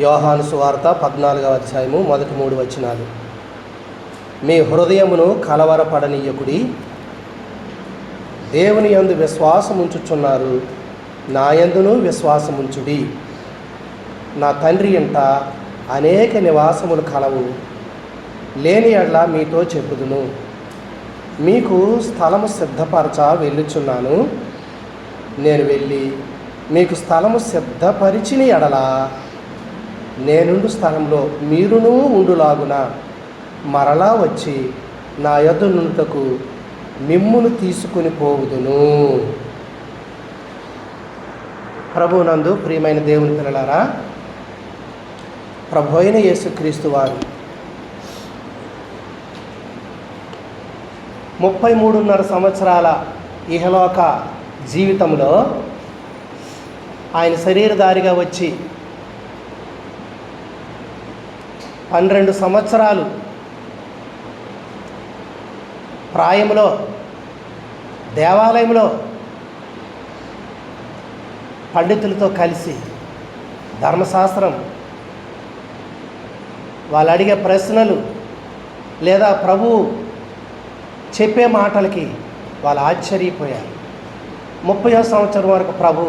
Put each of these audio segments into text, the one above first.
యోహాను సువార్త 14వ అధ్యాయము మొదటి 3 వచనాలు. మీ హృదయమును కలవరపడనీయకుడి, దేవుని యందు విశ్వాసముంచుచున్నారు, నా యందును విశ్వాసముంచుడి. నా తండ్రి ఇంట అనేక నివాసములు కలవు, లేని యెడల మీతో చెప్పుదును. మీకు స్థలము సిద్ధపరచ వెళ్ళుచున్నాను. నేను వెళ్ళి మీకు స్థలము సిద్ధపరిచిన యెడల నేనుండు స్థలంలో మీరును ఉండులాగున మరలా వచ్చి నా యొద్ద నుండుటకు మిమ్మును తీసుకుని పోవుదును. ప్రభువునందు ప్రియమైన దేవుని పిల్లలారా, ప్రభు అయిన యేసుక్రీస్తు వారు 33.5 సంవత్సరాల ఇహలోక జీవితంలో ఆయన శరీరధారిగా వచ్చి 12 సంవత్సరాలు ప్రాయంలో దేవాలయంలో పండితులతో కలిసి ధర్మశాస్త్రం, వాళ్ళు అడిగే ప్రశ్నలు లేదా ప్రభువు చెప్పే మాటలకి వాళ్ళు ఆశ్చర్యపోయారు. 30వ సంవత్సరం వరకు ప్రభు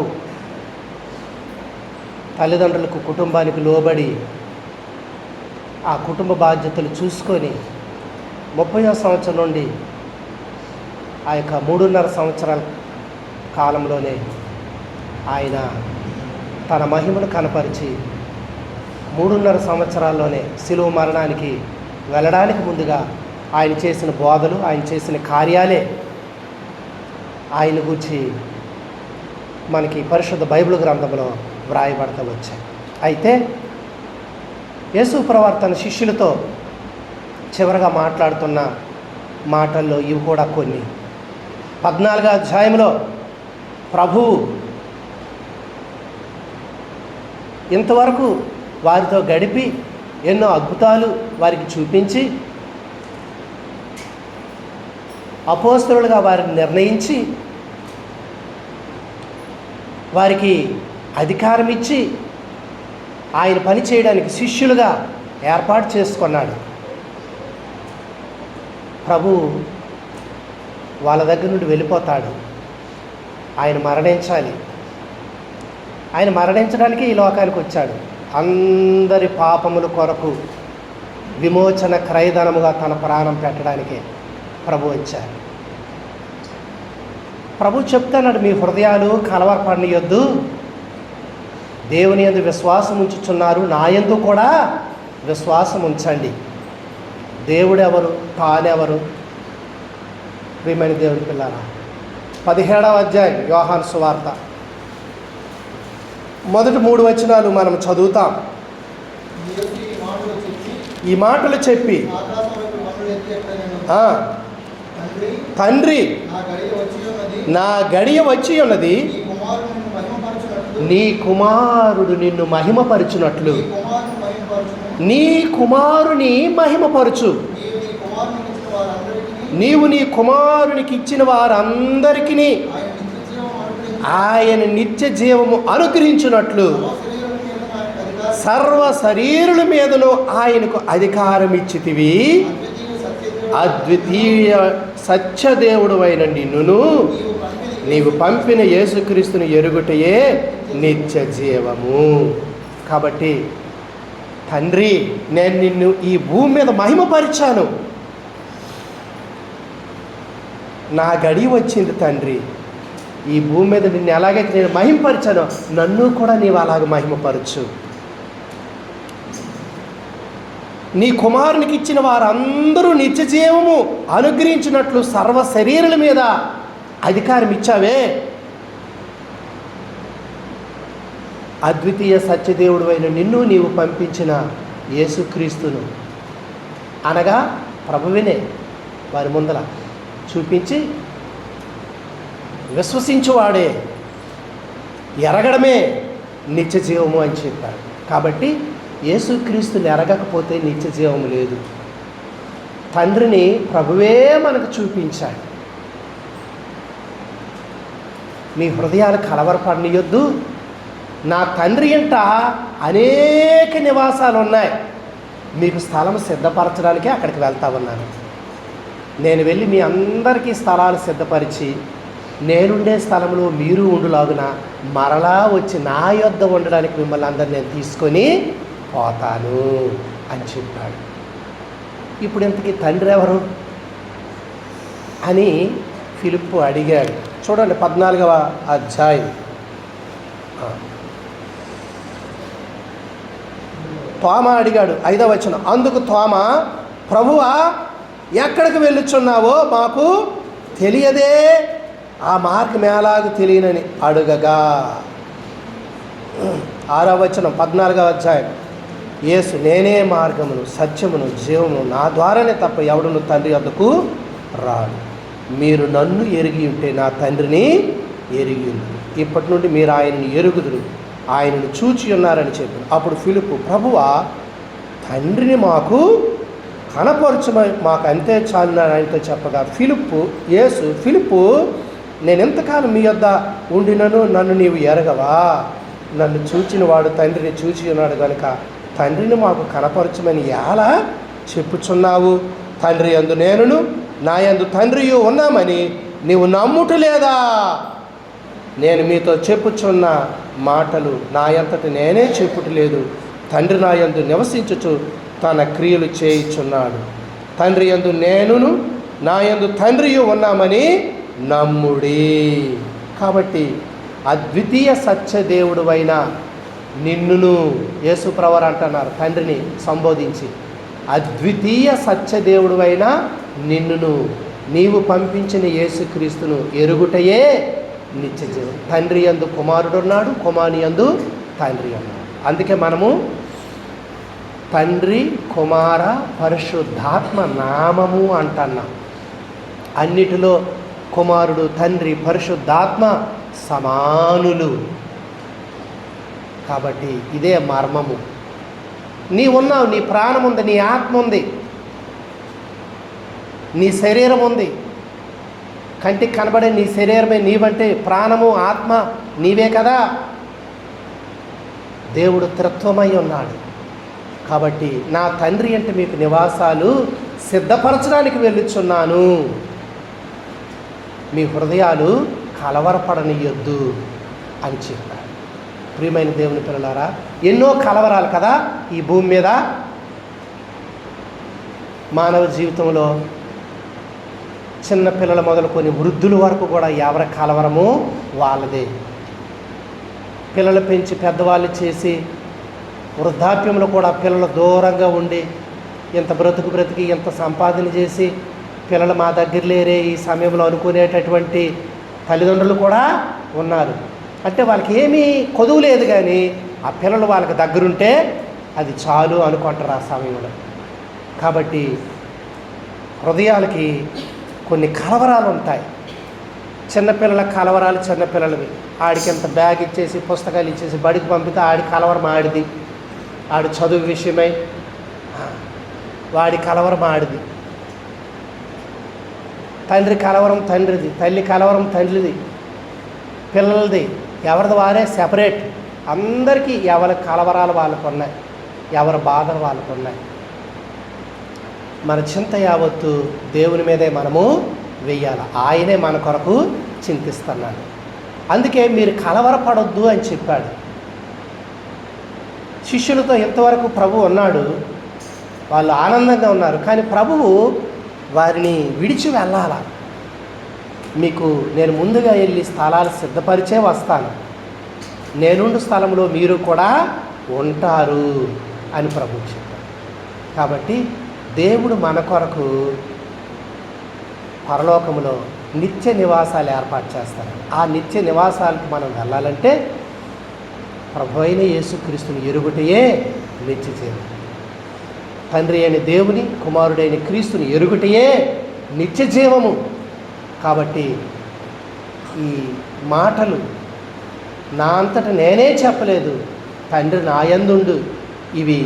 తల్లిదండ్రులకు, కుటుంబానికి లోబడి ఆ కుటుంబ బాధ్యతలు చూసుకొని 30వ సంవత్సరం నుండి ఆ యొక్క 3.5 సంవత్సరాల కాలంలోనే ఆయన తన మహిమను కనపరిచి 3.5 సంవత్సరాల్లోనే శిలువ మరణానికి వెళ్ళడానికి ముందుగా ఆయన చేసిన బోధలు, ఆయన చేసిన కార్యాలే ఆయన గురించి మనకి పరిశుద్ధ బైబిల్ గ్రంథంలో వ్రాయబడతా వచ్చాయి. అయితే యేసు ప్రభువు తన శిష్యులతో చివరగా మాట్లాడుతున్న మాటల్లో ఇవి కూడా కొన్ని. 14వ అధ్యాయంలో ప్రభువు ఇంతవరకు వారితో గడిపి ఎన్నో అద్భుతాలు వారికి చూపించి అపోస్తలులుగా వారిని నిర్ణయించి వారికి అధికారం ఇచ్చి ఆయన పని చేయడానికి శిష్యులుగా ఏర్పాటు చేసుకున్నాడు. ప్రభు వాళ్ళ దగ్గర నుండి వెళ్ళిపోతాడు. ఆయన మరణించాలి. ఆయన మరణించడానికి ఈ లోకానికి వచ్చాడు. అందరి పాపముల కొరకు విమోచన క్రయధనముగా తన ప్రాణం పెట్టడానికే ప్రభు వచ్చారు. ప్రభు చెప్తున్నాడు, మీ హృదయాలు కలవరపడనీయొద్దు, దేవుని యందు విశ్వాసం ఉంచుచున్నారు, నా యందు కూడా విశ్వాసం ఉంచండి. దేవుడెవరు, తానెవరు? ప్రియమైన దేవుని పిల్లారా, 17వ అధ్యాయం యోహాను సువార్త మొదటి 3 వచనాలు మనం చదువుతాం. ఈ మాటలు చెప్పి, తండ్రి, నా గడియ వచ్చి ఉన్నది, నీ కుమారుడు నిన్ను మహిమపరచునట్లు నీ కుమారుని మహిమపరచు. నీవు నీ కుమారునికి ఇచ్చిన వారందరికీ ఆయన నిత్య జీవము అనుగ్రహించున్నట్లు సర్వ శరీరుల మీదను ఆయనకు అధికారం ఇచ్చితివి. అద్వితీయ సత్యదేవుడు అయిన నిన్నును నీవు పంపిన యేసుక్రీస్తుని ఎరుగుటయే నిత్య జీవము. కాబట్టి తండ్రి, నేను నిన్ను ఈ భూమి మీద మహిమపరిచాను. నా గడి వచ్చింది తండ్రి. ఈ భూమి మీద నిన్ను ఎలాగైతే నేను మహిమపరిచానో నన్ను కూడా నీవు అలాగ మహిమపరచు. నీ కుమారునికి ఇచ్చిన వారందరూ నిత్య జీవము అనుగ్రహించినట్లు సర్వ శరీరుల మీద అధికారం ఇచ్చావే. అద్వితీయ సత్యదేవుడు అయిన నిన్ను నీవు పంపించిన యేసుక్రీస్తును, అనగా ప్రభువినే వారి ముందర చూపించి విశ్వసించువాడే ఎరగడమే నిత్య జీవము అని చెప్పాడు. కాబట్టి యేసుక్రీస్తుని ఎరగకపోతే నిత్య జీవము లేదు. తండ్రిని ప్రభువే మనకు చూపించాడు. మీ హృదయాలు కలవరపడనీయొద్దు, నా తండ్రి ఇంట అనేక నివాసాలు ఉన్నాయి, మీకు స్థలం సిద్ధపరచడానికే అక్కడికి వెళ్తా ఉన్నాను. నేను వెళ్ళి మీ అందరికీ స్థలాలు సిద్ధపరిచి నేనుండే స్థలంలో మీరు ఉండులాగున మరలా వచ్చి నా యొద్ద ఉండడానికి మిమ్మల్ని అందరు నేను తీసుకొని పోతాను అని చెప్పాడు. ఇప్పుడు ఇంతకీ తండ్రి ఎవరు అని ఫిలిప్పు అడిగాడు. చూడండి 14వ అధ్యాయం. తోమా అడిగాడు 5వ వచనం. అందుకు తోమా, ప్రభువా, ఎక్కడికి వెళ్ళుచున్నావో మాకు తెలియదే, ఆ మార్గం ఎలాగూ తెలియనని అడుగగా. 6వ వచనం 14వ అధ్యాయం. యేసు, నేనే మార్గమును సత్యమును జీవమును, నా ద్వారానే తప్ప ఎవడును తండ్రి వద్దకు రాడు. మీరు నన్ను ఎరిగి ఉంటే నా తండ్రిని ఎరిగి ఉంది. ఇప్పటి నుండి మీరు ఆయనను ఎరుగుదురు, ఆయనను చూచి ఉన్నారని చెప్పాడు. అప్పుడు ఫిలిప్పు, ప్రభువా, తండ్రిని మాకు కనపరచమని మాకు అంతే చాలు ఆయనతో చెప్పగా, ఫిలిప్పు, నేను ఎంతకాలం మీ యొద్ద ఉండినను నన్ను నీవు ఎరగవా? నన్ను చూచిన వాడు తండ్రిని చూచి ఉన్నాడు కనుక తండ్రిని మాకు కనపరచమని ఎలా చెప్పుచున్నావు? తండ్రి యందు నేనును నా యందు తండ్రియు ఉన్నామని నీవు నమ్ముటలేదా? నేను మీతో చెప్పుచున్న మాటలు నా అంతటి నేనే చెప్పుటలేదు, తండ్రి నా యందు నివసించుచు తన క్రియలు చేయుచున్నాడు. తండ్రి యందు నేనును నా యందు తండ్రియు ఉన్నామని నమ్ముడి. కాబట్టి అద్వితీయ సత్యదేవుడువైన నిన్నును, యేసుప్రవర్ అంటున్నారు తండ్రిని సంబోధించి, అద్వితీయ సత్యదేవుడువైన నిన్నును, నీవు పంపించిన యేసుక్రీస్తును ఎరుగుటయే నిత్యజీవం. తండ్రి యందు కుమారుడు ఉన్నాడు, కుమారుని యందు తండ్రి అన్నాడు. అందుకే మనము తండ్రి, కుమార, పరిశుద్ధాత్మ నామము అంటున్నాం. అన్నిటిలో కుమారుడు, తండ్రి, పరిశుద్ధాత్మ సమానులు. కాబట్టి ఇదే మర్మము. నీ ఉన్నావు, నీ ప్రాణం ఉంది, నీ ఆత్మ ఉంది, నీ శరీరం ఉంది. కంటికి కనబడే నీ శరీరమే నీవంటే ప్రాణము, ఆత్మ నీవే కదా. దేవుడు త్రిత్వమై ఉన్నాడు. కాబట్టి నా తండ్రి అంటే మీకు నివాసాలు సిద్ధపరచడానికి వెళ్ళుచున్నాను, మీ హృదయాలు కలవరపడనియొద్దు అని చెప్పాడు. ప్రియమైన దేవుని పిల్లలారా, ఎన్నో కలవరాలు కదా ఈ భూమి మీద. మానవ జీవితంలో చిన్న పిల్లలు మొదలుకొని వృద్ధుల వరకు కూడా ఎవరి కలవరము వాళ్ళదే. పిల్లలు పెంచి పెద్దవాళ్ళు చేసి వృద్ధాప్యంలో కూడా పిల్లలు దూరంగా ఉండి ఇంత బ్రతికి ఇంత సంపాదన చేసి పిల్లలు మా దగ్గర లేరే ఈ సమయంలో అనుకునేటటువంటి తల్లిదండ్రులు కూడా ఉన్నారు. అంటే వాళ్ళకి ఏమీ కొదువు లేదు, కానీ ఆ పిల్లలు వాళ్ళకి దగ్గరుంటే అది చాలు అనుకుంటారు ఆ సమయంలో. కాబట్టి హృదయాలకి కొన్ని కలవరాలు ఉంటాయి. చిన్నపిల్లల కలవరాలు చిన్నపిల్లలవి. ఆడికి ఎంత బ్యాగ్ ఇచ్చేసి పుస్తకాలు ఇచ్చేసి బడికి పంపితే ఆడి కలవరం ఆడిది, ఆడి చదువు విషయమై వాడి కలవరం ఆడిది. తండ్రి కలవరం తండ్రిది, తల్లి కలవరం తల్లిది, పిల్లలది ఎవరిది వారే సెపరేట్. అందరికీ ఎవరి కలవరాలు వాళ్ళకు ఉన్నాయి, ఎవరి బాధలు వాళ్ళకు ఉన్నాయి. మన చింత యావత్తు దేవుని మీదే మనము వెయ్యాలి. ఆయనే మన కొరకు చింతిస్తున్నాడు. అందుకే మీరు కలవరపడొద్దు అని చెప్పాడు. శిష్యులతో ఇంతవరకు ప్రభు ఉన్నాడు, వాళ్ళు ఆనందంగా ఉన్నారు. కానీ ప్రభువు వారిని విడిచి వెళ్ళాల. మీకు నేను ముందుగా వెళ్ళి స్థలాలు సిద్ధపరిచే వస్తాను, నేనుండు స్థలంలో మీరు కూడా ఉంటారు అని ప్రభు చెప్పారు. కాబట్టి దేవుడు మన కొరకు పరలోకములో నిత్య నివాసాలు ఏర్పాటు చేస్తారు. ఆ నిత్య నివాసాలకు మనం వెళ్ళాలంటే ప్రభు అయిన యేసుక్రీస్తుని ఎరుగుటయే నిత్య జీవం. తండ్రి అయిన దేవుని, కుమారుడైన క్రీస్తుని ఎరుగుటయే నిత్య జీవము. కాబట్టి ఈ మాటలు నా అంతట నేనే చెప్పలేదు, తండ్రి నా యందుండు ఇవి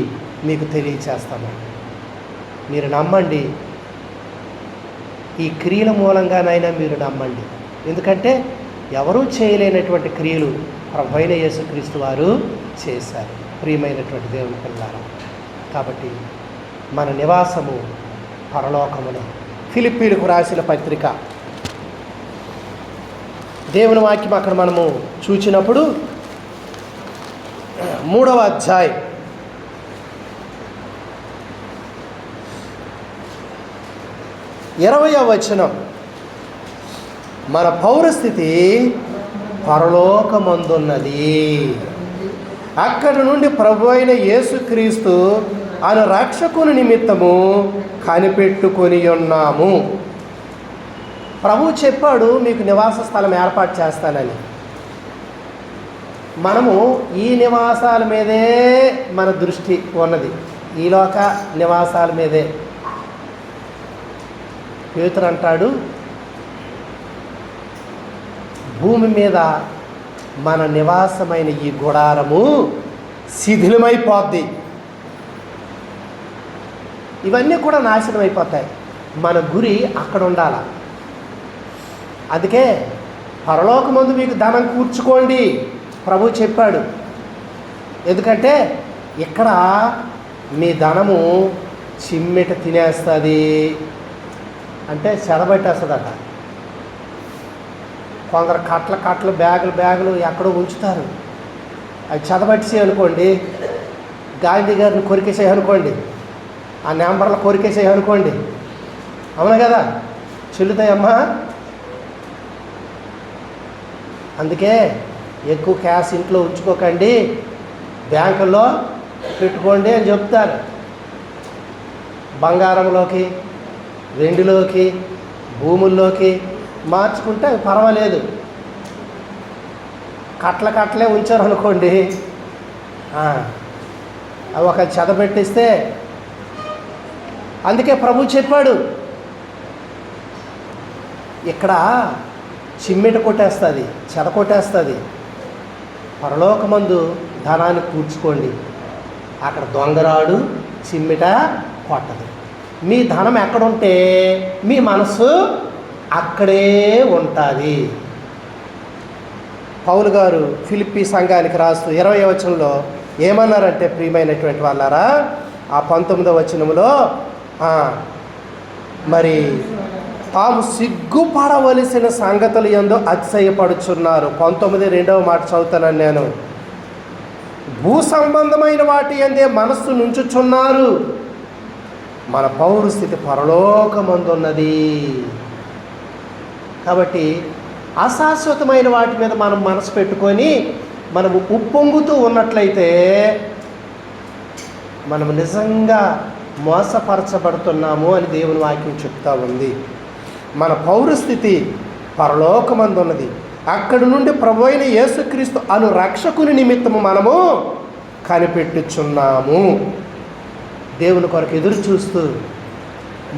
మీకు తెలియచేస్తాను. మీరు నమ్మండి, ఈ క్రియల మూలంగానైనా మీరు నమ్మండి. ఎందుకంటే ఎవరూ చేయలేనటువంటి క్రియలు ప్రభువైన యేసుక్రీస్తు వారు చేశారు. ప్రియమైనటువంటి దేవుని పిల్లారా, కాబట్టి మన నివాసము పరలోకమునే. ఫిలిప్పీలకు రాసిన పత్రిక దేవుని వాక్యం అక్కడ మనము చూచినప్పుడు 3వ అధ్యాయం 20వ వచనం, మన పౌరస్థితి పరలోకమందున్నది, అక్కడి నుండి ప్రభు అయిన యేసుక్రీస్తు అను రక్షకుని నిమిత్తము కనిపెట్టుకొని ఉన్నాము. ప్రభు చెప్పాడు, మీకు నివాస స్థలం ఏర్పాటు చేస్తానని. మనము ఈ నివాసాల మీదే మన దృష్టి ఉన్నది, ఈ లోక నివాసాల మీదే. పేతురు అంటాడు, భూమి మీద మన నివాసమైన ఈ గుడారము శిథిలమైపోద్ది, ఇవన్నీ కూడా నాశనం అయిపోతాయి. మన గురి అక్కడ ఉండాల. అందుకే పరలోకమందు మీకు ధనం కూర్చుకోండి ప్రభు చెప్పాడు. ఎందుకంటే ఇక్కడ మీ ధనము చిమ్మెట తినేస్తుంది, అంటే చెదబట్టేస్తుందట. కొందరు కట్టలు బ్యాగులు ఎక్కడో ఉంచుతారు, అవి చెదబట్టేసాయి అనుకోండి, గాంధీ గారిని కొరికేసాయి అనుకోండి, ఆ నెంబర్లు కొరికేసాయి అనుకోండి, అవునా కదా, చెల్లుతాయమ్మా. అందుకే ఎక్కువ క్యాష్ ఇంట్లో ఉంచుకోకండి, బ్యాంకుల్లో పెట్టుకోండి అని చెప్తారు. బంగారంలోకి, వెండిలోకి, భూముల్లోకి మార్చుకుంటే పర్వాలేదు. కట్టలే ఉంచారు అనుకోండి, అవి ఒక చెదబెట్టిస్తే. అందుకే ప్రభు చెప్పాడు, ఇక్కడ చిమ్మెట కొట్టేస్తుంది, చెద కొట్టేస్తుంది, పరలోకమందు ధనాన్ని కూర్చుకోండి, అక్కడ దొంగరాడు చిమ్మెట కొట్టదు. మీ ధనం ఎక్కడుంటే మీ మనసు అక్కడే ఉంటుంది. పౌలు గారు ఫిలిప్పీ సంఘానికి రాస్తూ 20వ వచనంలో ఏమన్నారంటే, ప్రియమైనటువంటి వాళ్ళారా, ఆ 19వ వచనంలో మరి తాము సిగ్గుపడవలసిన సంగతులు యందు అతిశయపడుచున్నారు. 19 మాట చదువుతానని నేను. భూ సంబంధమైన వాటి యందే మనస్సు నుంచుచున్నారు, మన పౌరస్థితి పరలోకమందున్నది. కాబట్టి అశాశ్వతమైన వాటి మీద మనం మనసు పెట్టుకొని మనము ఉప్పొంగుతూ ఉన్నట్లయితే మనం నిజంగా మోసపరచబడుతున్నాము అని దేవుని వాక్యం చెప్తా ఉంది. మన పౌరస్థితి పరలోకమందున్నది, అక్కడి నుండి ప్రభు అయిన యేసుక్రీస్తు అను రక్షకుని నిమిత్తము మనము కనిపెట్టుచున్నాము. దేవుని కొరకు ఎదురు చూస్తూ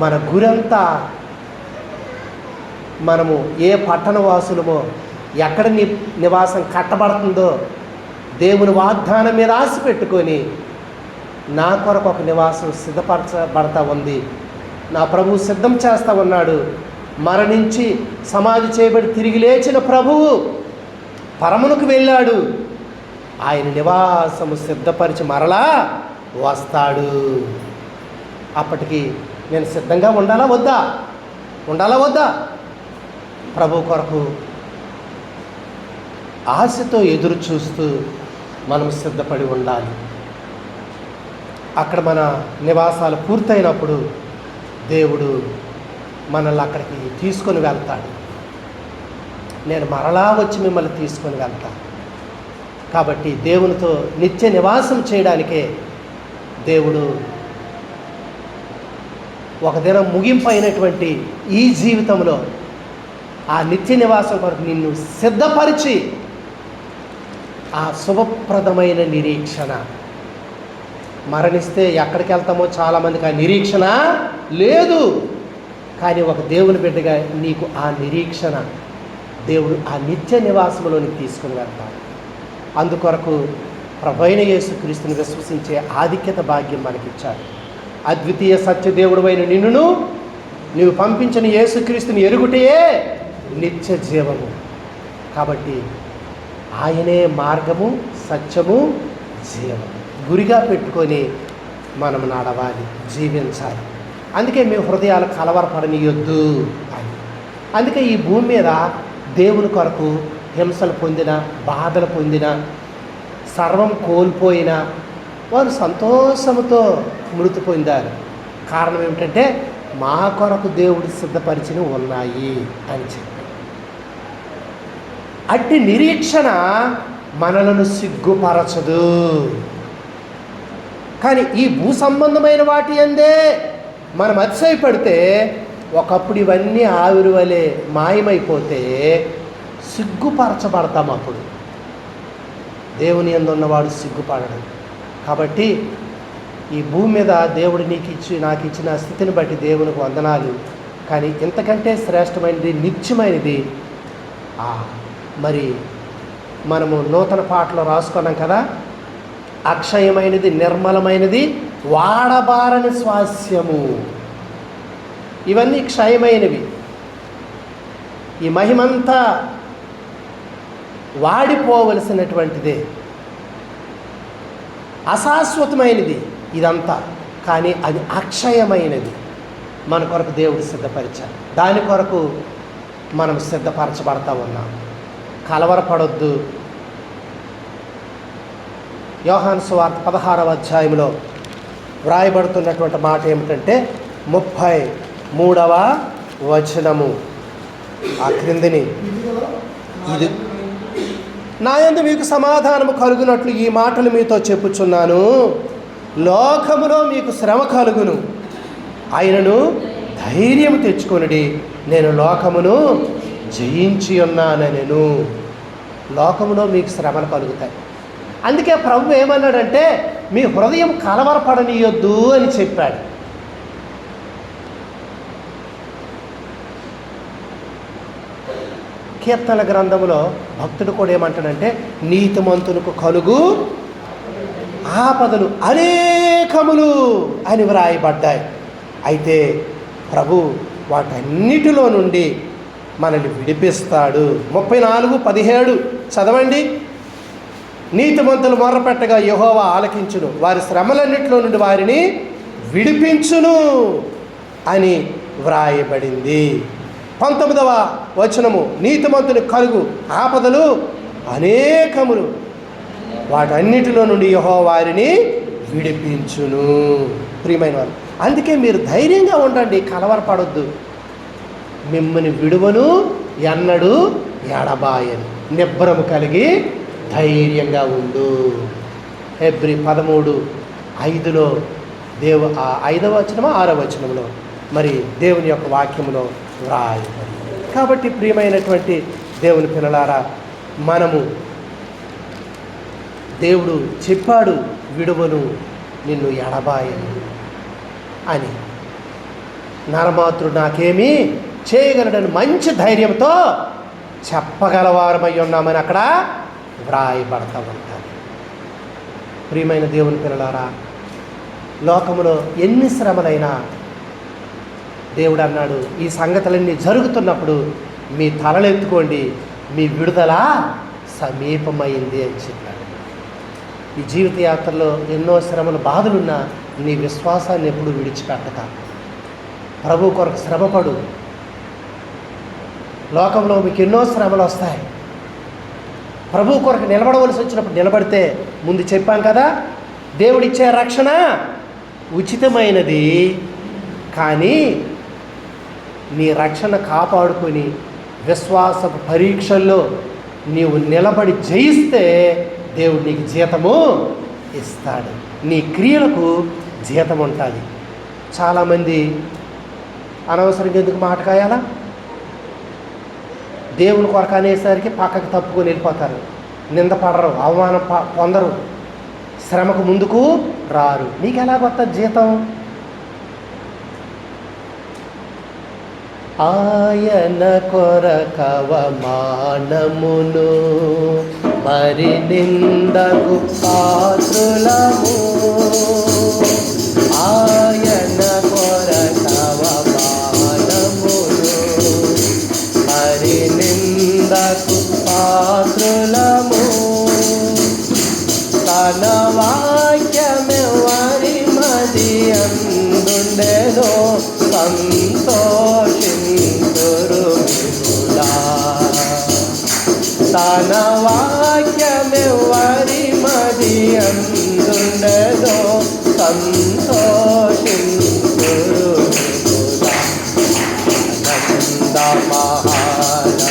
మన గురంతా మనము ఏ పట్టణవాసులమో, ఎక్కడ నివాసం కట్టబడుతుందో దేవుని వాగ్దానం మీద ఆశ పెట్టుకొని, నా కొరకు ఒక నివాసం సిద్ధపరచబడతా ఉంది, నా ప్రభువు సిద్ధం చేస్తూ ఉన్నాడు. మరణించి సమాధి చేయబడి తిరిగి లేచిన ప్రభువు పరమునకు వెళ్ళాడు, ఆయన నివాసము సిద్ధపరిచి మరలా వస్తాడు. అప్పటికి నేను సిద్ధంగా ఉండాలా వద్దా? ప్రభు కొరకు ఆశతో ఎదురు చూస్తూ మనం సిద్ధపడి ఉండాలి. అక్కడ మన నివాసాలు పూర్తయినప్పుడు దేవుడు మనల్ని అక్కడికి తీసుకొని వెళ్తాడు. నేను మరలా వచ్చి మిమ్మల్ని తీసుకొని వెళ్తాను. కాబట్టి దేవునితో నిత్య నివాసం చేయడానికే దేవుడు ఒక దినం ముగింపు అయినటువంటి ఈ జీవితంలో ఆ నిత్య నివాసం కొరకు నిన్ను సిద్ధపరిచి, ఆ శుభప్రదమైన నిరీక్షణ, మరణిస్తే ఎక్కడికి వెళ్తామో చాలామందికి ఆ నిరీక్షణ లేదు. కానీ ఒక దేవుని బిడ్డగా నీకు ఆ నిరీక్షణ దేవుడు ఆ నిత్య నివాసంలోనికి తీసుకుని వెళ్తాడు. అందుకొరకు ప్రభువైన యేసుక్రీస్తుని విశ్వసించే ఆధిక్యత భాగ్యం మనకిచ్చాడు. అద్వితీయ సత్యదేవుడు అయిన నిన్నును నీవు పంపించిన యేసుక్రీస్తుని ఎరుగుటయే నిత్య జీవము. కాబట్టి ఆయనే మార్గము, సత్యము, జీవము. గురిగా పెట్టుకొని మనం నడవాలి, జీవించాలి. అందుకే మీ హృదయాలు కలవరపడనీయొద్దు అని. అందుకే ఈ భూమి మీద దేవుని కొరకు హింసలు పొందిన, బాధలు పొందిన, సర్వం కోల్పోయిన వారు సంతోషంతో మృతి పొందారు. కారణం ఏమిటంటే మా కొరకు దేవుడు సిద్ధపరిచినవి ఉన్నాయి అని చెప్పి. అట్టి నిరీక్షణ మనలను సిగ్గుపరచదు. కానీ ఈ భూ సంబంధమైన వాటి అందే మనం అతిశయపడితే ఒకప్పుడు ఇవన్నీ ఆవిరి వలె మాయమైపోతే సిగ్గుపరచబడతాం. అప్పుడు దేవుని యందు ఉన్నవాడు సిగ్గుపడడు. కాబట్టి ఈ భూమి మీద దేవుడు నాకు ఇచ్చిన స్థితిని బట్టి దేవునికి వందనాలు. కానీ ఇంతకంటే శ్రేష్టమైనది, నిత్యమైనది మరి మనము నూతన పాటలో రాసుకున్నాం కదా, అక్షయమైనది, నిర్మలమైనది, వాడబారని స్వాస్యము. ఇవన్నీ క్షయమైనవి. ఈ మహిమంతా వాడిపోవలసినటువంటిదే, అశాశ్వతమైనది ఇదంతా. కానీ అది అక్షయమైనది. మన కొరకు దేవుడు సిద్ధపరిచాడు. దాని కొరకు మనం సిద్ధపరచబడతా ఉన్నాం. కలవరపడొద్దు. యోహాను సువార్త 16వ అధ్యాయంలో వ్రాయబడుతున్నటువంటి మాట ఏమిటంటే 33వ వచనము ఆ క్రిందిని, ఇది నా యందు మీకు సమాధానము కలుగునట్లు ఈ మాటలు మీతో చెప్పుచున్నాను. లోకములో మీకు శ్రమ కలుగును, ఆయనను ధైర్యం తెచ్చుకొనుడి, నేను లోకమును జయించి ఉన్నానెను. లోకములో మీకు శ్రమలు కలుగుతాయి. అందుకే ప్రభు ఏమన్నాడంటే మీ హృదయం కలవరపడనీయొద్దు అని చెప్పాడు. కీర్తన గ్రంథంలో భక్తుడు కూడా ఏమంటాడంటే నీతిమంతునికి కలుగు ఆపదలు అనేకములు అని వ్రాయబడ్డాయి. అయితే ప్రభు వాటన్నిటిలో నుండి మనల్ని విడిపిస్తాడు. 34:17 చదవండి. నీతిమంతులు మొర్రపెట్టగా యెహోవా ఆలకించును, వారి శ్రమలన్నిటిలో నుండి వారిని విడిపించును అని వ్రాయబడింది. 19వ వచనము, నీతిమంతుని కలుగు ఆపదలు అనేకములు, వాటన్నిటిలో నుండి యెహోవా వారిని విడిపించును. ప్రియమైన వారు, అందుకే మీరు ధైర్యంగా ఉండండి, కలవరపడొద్దు. మిమ్మల్ని విడువను ఎన్నడూ ఎడబాయను, నిబ్బరము కలిగి ధైర్యంగా ఉండు. హెబ్రీ 13:5లో 5వ వచనమో 6వ వచనంలో మరి దేవుని యొక్క వాక్యములో వ్రాయబడి. కాబట్టి ప్రియమైనటువంటి దేవుని పిల్లలారా, మనము దేవుడు చెప్పాడు విడువను నిన్ను ఎడబాయను అని. నరమాతృడు నాకేమీ చేయగలడని మంచి ధైర్యంతో చెప్పగలవారమై ఉన్నామని అక్కడ వ్రాయబడతా ఉంటారు. ప్రియమైన దేవుని పిల్లలారా, లోకములో ఎన్ని శ్రమలైనా దేవుడు అన్నాడు ఈ సంగతులన్నీ జరుగుతున్నప్పుడు మీ తలలెత్తుకోండి, మీ విడుదల సమీపమైంది అని చెప్పాడు. ఈ జీవిత యాత్రలో ఎన్నో శ్రమలు, బాధలున్నా నీ విశ్వాసాన్ని ఎప్పుడు విడిచిపెట్టక ప్రభు కొరకు శ్రమపడు. లోకంలో మీకు ఎన్నో శ్రమలు వస్తాయి. ప్రభు కొరకు నిలబడవలసి వచ్చినప్పుడు నిలబడితే, ముందు చెప్పాం కదా, దేవుడిచ్చే రక్షణ ఉచితమైనది. కానీ నీ రక్షణ కాపాడుకొని విశ్వాసపు పరీక్షల్లో నీవు నిలబడి జయిస్తే దేవుడు నీకు జీతము ఇస్తాడు. నీ క్రియలకు జీతం ఉంటుంది. చాలామంది అనవసరంగా ఎందుకు మాట కాయాలా, దేవుని కొరకు అనేసరికి పక్కకు తప్పుకొని వెళ్ళిపోతారు, నిందపడరు, అవమానం పొందరు, శ్రమకు ముందుకు రారు. నీకు ఎలాగొస్తుంది జీతం? ఆయన కొరకవమానమును మరి నిందకు పాత్రులము, ఆయన కొరకవమానమును మరి నిందకు పాత్రులము, తన వాక్య సంతోషించుండెదో సంతోషింతురు మిగులా. తన వాక్యమెవ్వరి మది అందుండెదో సంతోషింతురు మిగులా. మహానందం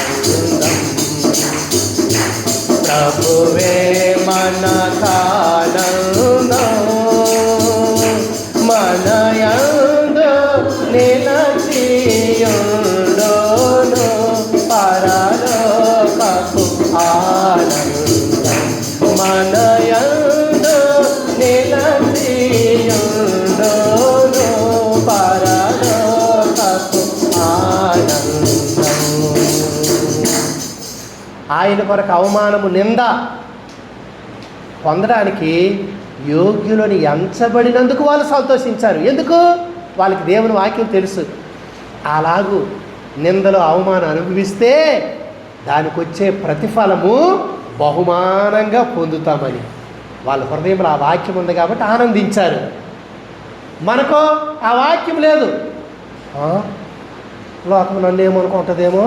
ప్రభువే మన కానందం, మన యందు నిలచియుండును పరలోకపు ఆనందం. మన యందు నిలచియుండును పరలోకపు ఆనందం. ఆయన కొరకు అవమానము, నింద పొందడానికి యోగ్యులని ఎంచబడినందుకు వాళ్ళు సంతోషించారు. ఎందుకు? వాళ్ళకి దేవుని వాక్యం తెలుసు. అలాగూ నిందలు అవమానం అనుభవిస్తే దానికి వచ్చే ప్రతిఫలము బహుమానంగా పొందుతామని వాళ్ళ హృదయంలో ఆ వాక్యం ఉంది కాబట్టి ఆనందించారు. మనకు ఆ వాక్యం లేదు. లోకం నన్ను ఏమనుకుంటుందేమో,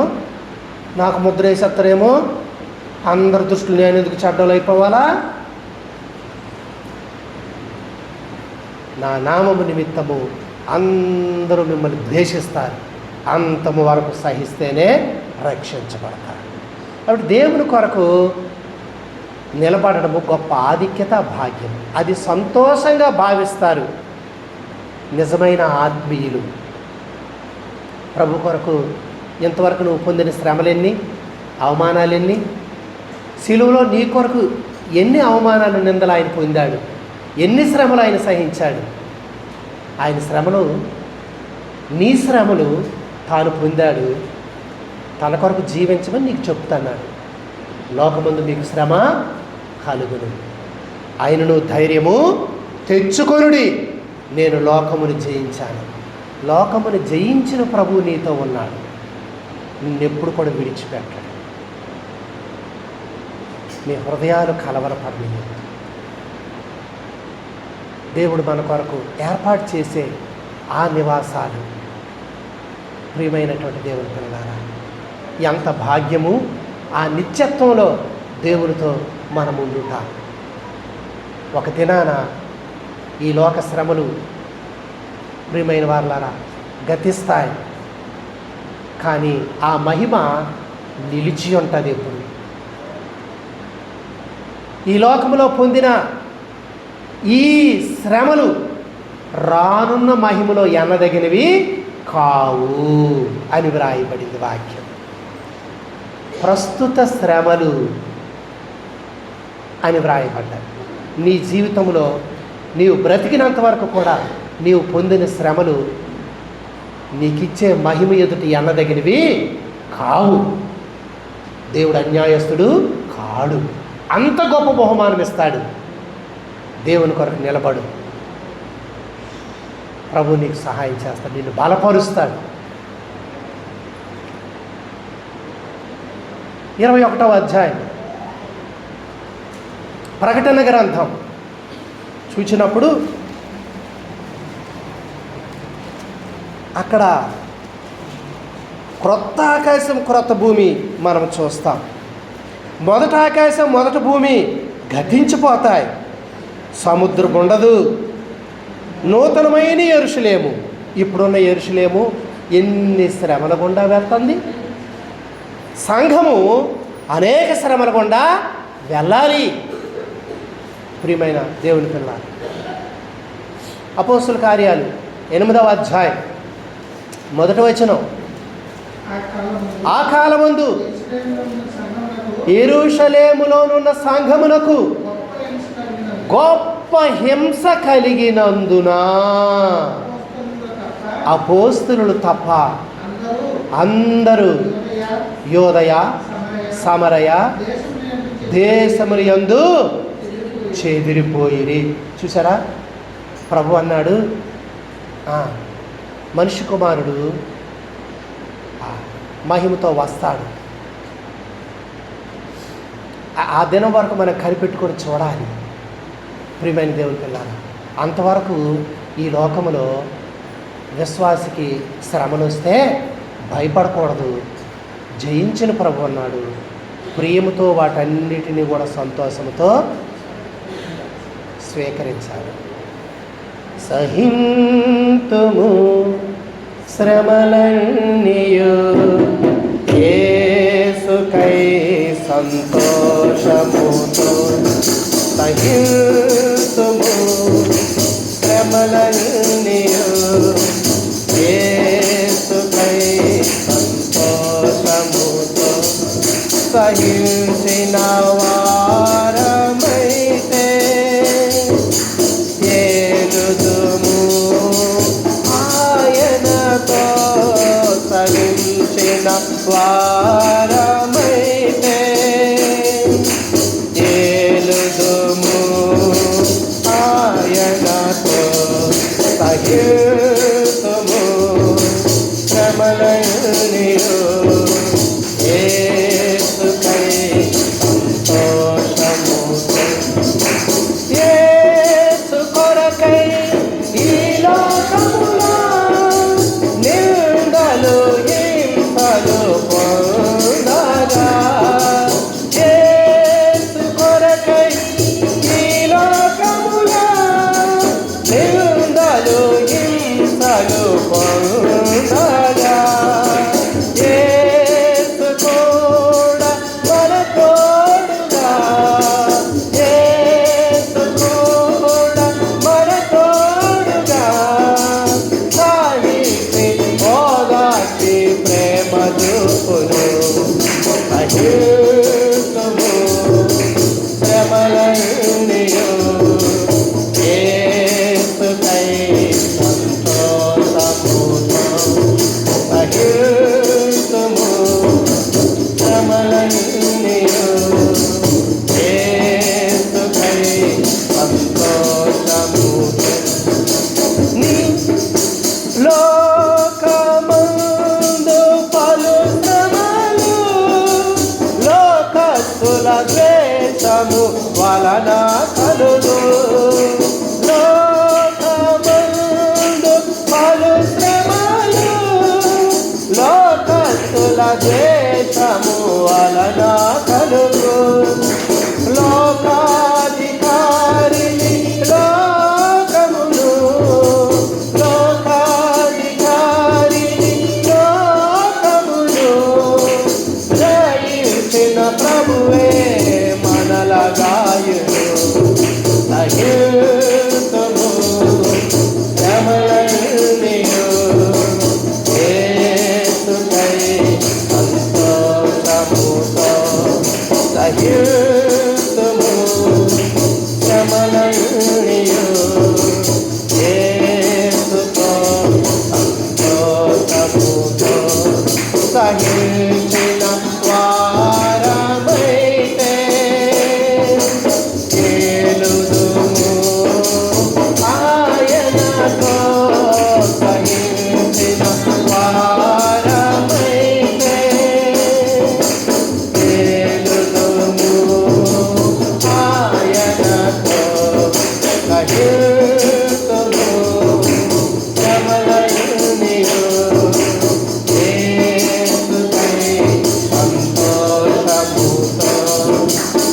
నాకు ముద్ర వేసేస్తారేమో, అందరి దృష్టిలో నేను ఎందుకు చెడ్డలు అయిపోవాలా, నా నామము నిమిత్తము అందరూ మిమ్మల్ని ద్వేషిస్తారు, అంతము వరకు సహిస్తేనే రక్షించబడతారు. కాబట్టి దేవుని కొరకు నిలబడడము గొప్ప ఆధిక్యత, భాగ్యం. అది సంతోషంగా భావిస్తారు నిజమైన ఆత్మీయులు. ప్రభు కొరకు ఇంతవరకు నువ్వు పొందిన శ్రమలెన్ని, అవమానాలెన్ని, సిలువలో నీ కొరకు ఎన్ని అవమానాలు, నిందలు ఆయన పొందాడు, ఎన్ని శ్రమలు ఆయన సహించాడు. ఆయన శ్రమలు, నీ శ్రమలు తాను పొందాడు. తన కొరకు జీవించమని నీకు చెప్తున్నాడు. లోకమందు మీకు శ్రమ కలుగును, ఆయనను ధైర్యము తెచ్చుకొనుడి, నేను లోకమును జయించాను. లోకమును జయించిన ప్రభువు నీతో ఉన్నాడు. నిన్నెప్పుడు కూడా విడిచిపెట్టాడు. మీ హృదయాలు కలవరపడలేదు. దేవుడు మన కొరకు ఏర్పాటు చేసే ఆ నివాసాలు, ప్రియమైనటువంటి దేవుని పిల్లలారా, ఎంత భాగ్యము! ఆ నిత్యత్వంలో దేవునితో మనం ఉండుతాం. ఒక దినాన ఈ లోక శ్రమలు, ప్రియమైన వారలారా, గతిస్తాయి. కానీ ఆ మహిమ నిలిచి ఉంటుంది ఎప్పుడు. ఈ లోకములో పొందిన ఈ శ్రమలు రానున్న మహిమలో ఎన్నదగినవి కావు అని వ్రాయబడింది వాక్యం. ప్రస్తుత శ్రమలు అని వ్రాయబడ్డాయి. నీ జీవితంలో నీవు బ్రతికినంత వరకు కూడా నీవు పొందిన శ్రమలు నీకిచ్చే మహిమ ఎదుటి ఎన్నదగినవి కావు. దేవుడు అన్యాయస్తుడు కాడు. అంత గొప్ప బహుమానం ఇస్తాడు. దేవుని కొరకు నిలబడు. ప్రభు నీకు సహాయం చేస్తాడు, నిన్ను బలపరుస్తాడు. 21వ అధ్యాయం ప్రకటన గ్రంథం చూచినప్పుడు అక్కడ క్రొత్త ఆకాశం, క్రొత్త భూమి మనం చూస్తాం. మొదటి ఆకాశం, మొదటి భూమి గతించిపోతాయి, సముద్రం ఉండదు. నూతనమైన యెరూషలేము, ఇప్పుడున్న యెరూషలేము ఎన్ని శ్రమల గుండా వెళ్తుంది. సంఘము అనేక శ్రమల గుండా వెళ్ళాలి. ప్రియమైన దేవుని పిల్లలు, అపోస్తుల కార్యాలు 8వ అధ్యాయం 1వ వచనం, ఆ కాలమందు యెరూషలేములోనున్న సంఘమునకు గొప్ప హింస కలిగినందున అపోస్తలులు తప్ప అందరూ యోదయ, సమరయ దేశముల యందు చెదిరిపోయిరి. చూసారా, ప్రభు అన్నాడు, మనిషి కుమారుడు మహిమతో వస్తాడు. ఆ దినం వరకు మనం కనిపెట్టుకొని చూడాలి. ప్రియమైన దేవుని పిల్లలు, అంతవరకు ఈ లోకములో విశ్వాసికి శ్రమలు వస్తే భయపడకూడదు. జయించిన ప్రభు అన్నాడు. ప్రియముతో వాటన్నిటినీ కూడా సంతోషంతో స్వీకరించాలి. సహింతుము శ్రమలన్నీయు యేసుకై సంతోషముతో. సహింతుము శ్రమలన్నీయు యేసుకై సంతోషముతో. సహించిన వారమైతే ఏలుదుము ఆయనతో. సహించిన వారమైతే ఏలుదుము ఆయనతో. సహింతుము శ్రమలన్నీయు యేసుకై సంతోషముతో. యేసు కొరకై ఈ లోకములో నిందలు హింసలు పొందగా. యేసు కొరకై ఈ లోకములో నిందలు హింసలు పొందగా. యేసు కూడా మన తోడుగా. యేసు కూడా మన తోడుగా. సాహిత్య ఓదార్చి ప్రేమ చూపును. సహింతుము శ్రమలన్నీయు యేసుకై సంతోషముతో. సహింతుము శ్రమలన్నీయు యేసుకై సంతోషముతో. నీ లోకమందు పలు శ్రమలు లోకస్తుల ద్వేషము వలన కలుగు. లోకమందు పలు శ్రమలు లోకస్తుల ద్వేషము వలన కలుగు. లోకాధికారిని లోకమును. లోకాధికారిని లోకమును జయించిన ప్రభువే మనలగాయును. సహింతుము శ్రమలన్నీయు యేసుకై సంతోషముతో. సహింతుము శ్రమలన్నీయు యేసుతో సంతోషముతో. సహించిన వారమైతే ఏలుదుము ఆయనతో. సహించిన వారమైతే ఏలుదుము ఆయనతో. సహింతుము శ్రమలన్నీయు యేసుకై సంతోషముతో.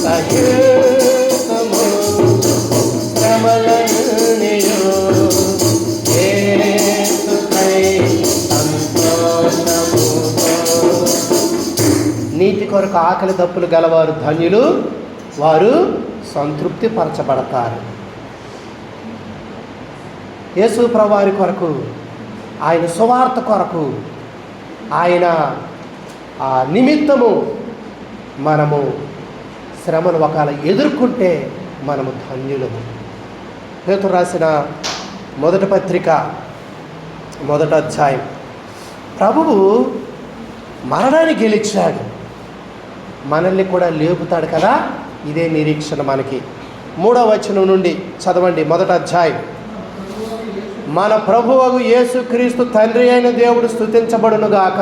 సహింతుము శ్రమలన్నీయు యేసుకై సంతోషముతో. నీతి కొరకు ఆకలి దప్పులు గలవారు ధన్యులు, వారు సంతృప్తి పరచబడతారు. యేసు ప్రభువారి కొరకు, ఆయన సువార్త కొరకు, ఆయన నిమిత్తము మనము శ్రమను ఒకవేళ ఎదుర్కొంటే మనము ధన్యులము. పేతురు రాసిన మొదటి పత్రిక 1వ అధ్యాయం. ప్రభువు మరణాన్ని గెలిచాడు, మనల్ని కూడా లేపుతాడు కదా. ఇదే నిరీక్షణ మనకి. 3వ వచనం నుండి చదవండి. 1వ అధ్యాయం. మన ప్రభువగు యేసుక్రీస్తు తండ్రి అయిన దేవుడు స్తుతించబడునుగాక.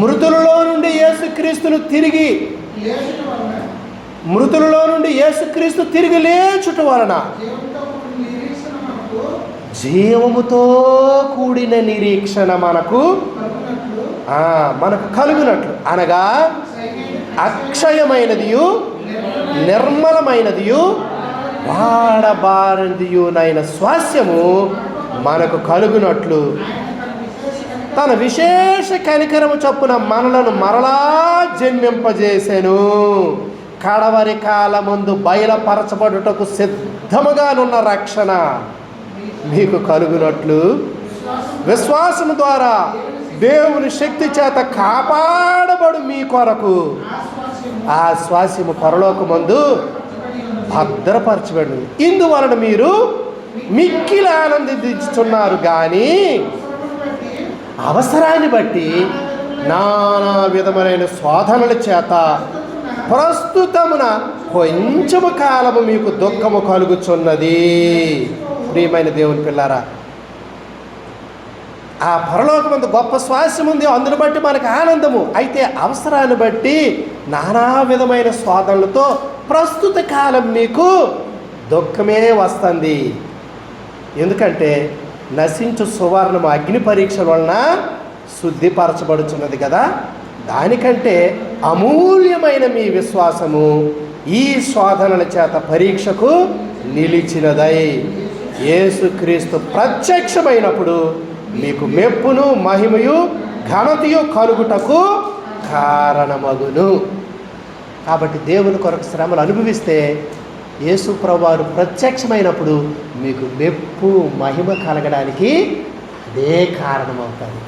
మృతులలో నుండి యేసుక్రీస్తును తిరిగి మృతులలో నుండి యేసుక్రీస్తు తిరిగి లేచుట వలన జీవముతో కూడిన నిరీక్షణ మనకు కలుగునట్లు, అనగా అక్షయమైనదియు నిర్మలమైనదియు వాడబారదియునైన స్వాస్యము మనకు కలుగునట్లు తన విశేష కనికరము చొప్పున మనలను మరలా జన్మింపజేసెను. కడవరి కాలమందు బయలుపరచబడుటకు సిద్ధముగానున్న రక్షణ మీకు కలుగునట్లు విశ్వాసము ద్వారా దేవుని శక్తి చేత కాపాడబడు మీ కొరకు ఆ స్వాస్యము పరలోకమందు భద్రపరచబడి, ఇందువలన మీరు మిక్కిలి ఆనందించుచున్నారు. కానీ అవసరాన్ని బట్టి నానా విధమైన శోధనల చేత ప్రస్తుతమున కొంచెము కాలము మీకు దుఃఖము కలుగుచున్నది. ప్రియమైన దేవుని పిల్లారా, ఆ పరలోకమందు గొప్ప స్వాస్యం ఉంది, అందును బట్టి మనకు ఆనందము. అయితే అవసరాన్ని బట్టి నానా విధమైన శోధనలతో ప్రస్తుత కాలం మీకు దుఃఖమే వస్తుంది. ఎందుకంటే నశించు సువర్ణము అగ్ని పరీక్షల వలన శుద్ధిపరచబడుచున్నది కదా. దానికంటే అమూల్యమైన మీ విశ్వాసము ఈ శోధనల చేత పరీక్షకు నిలిచినదై యేసుక్రీస్తు ప్రత్యక్షమైనప్పుడు మీకు మెప్పును మహిమయు ఘనతయు కలుగుటకు కారణమగును. కాబట్టి దేవుని కొరకు శ్రమలు అనుభవిస్తే యేసు ప్రభువారు ప్రత్యక్షమైనప్పుడు మీకు మెప్పు మహిమ కలగడానికి అదే కారణమవుతుంది.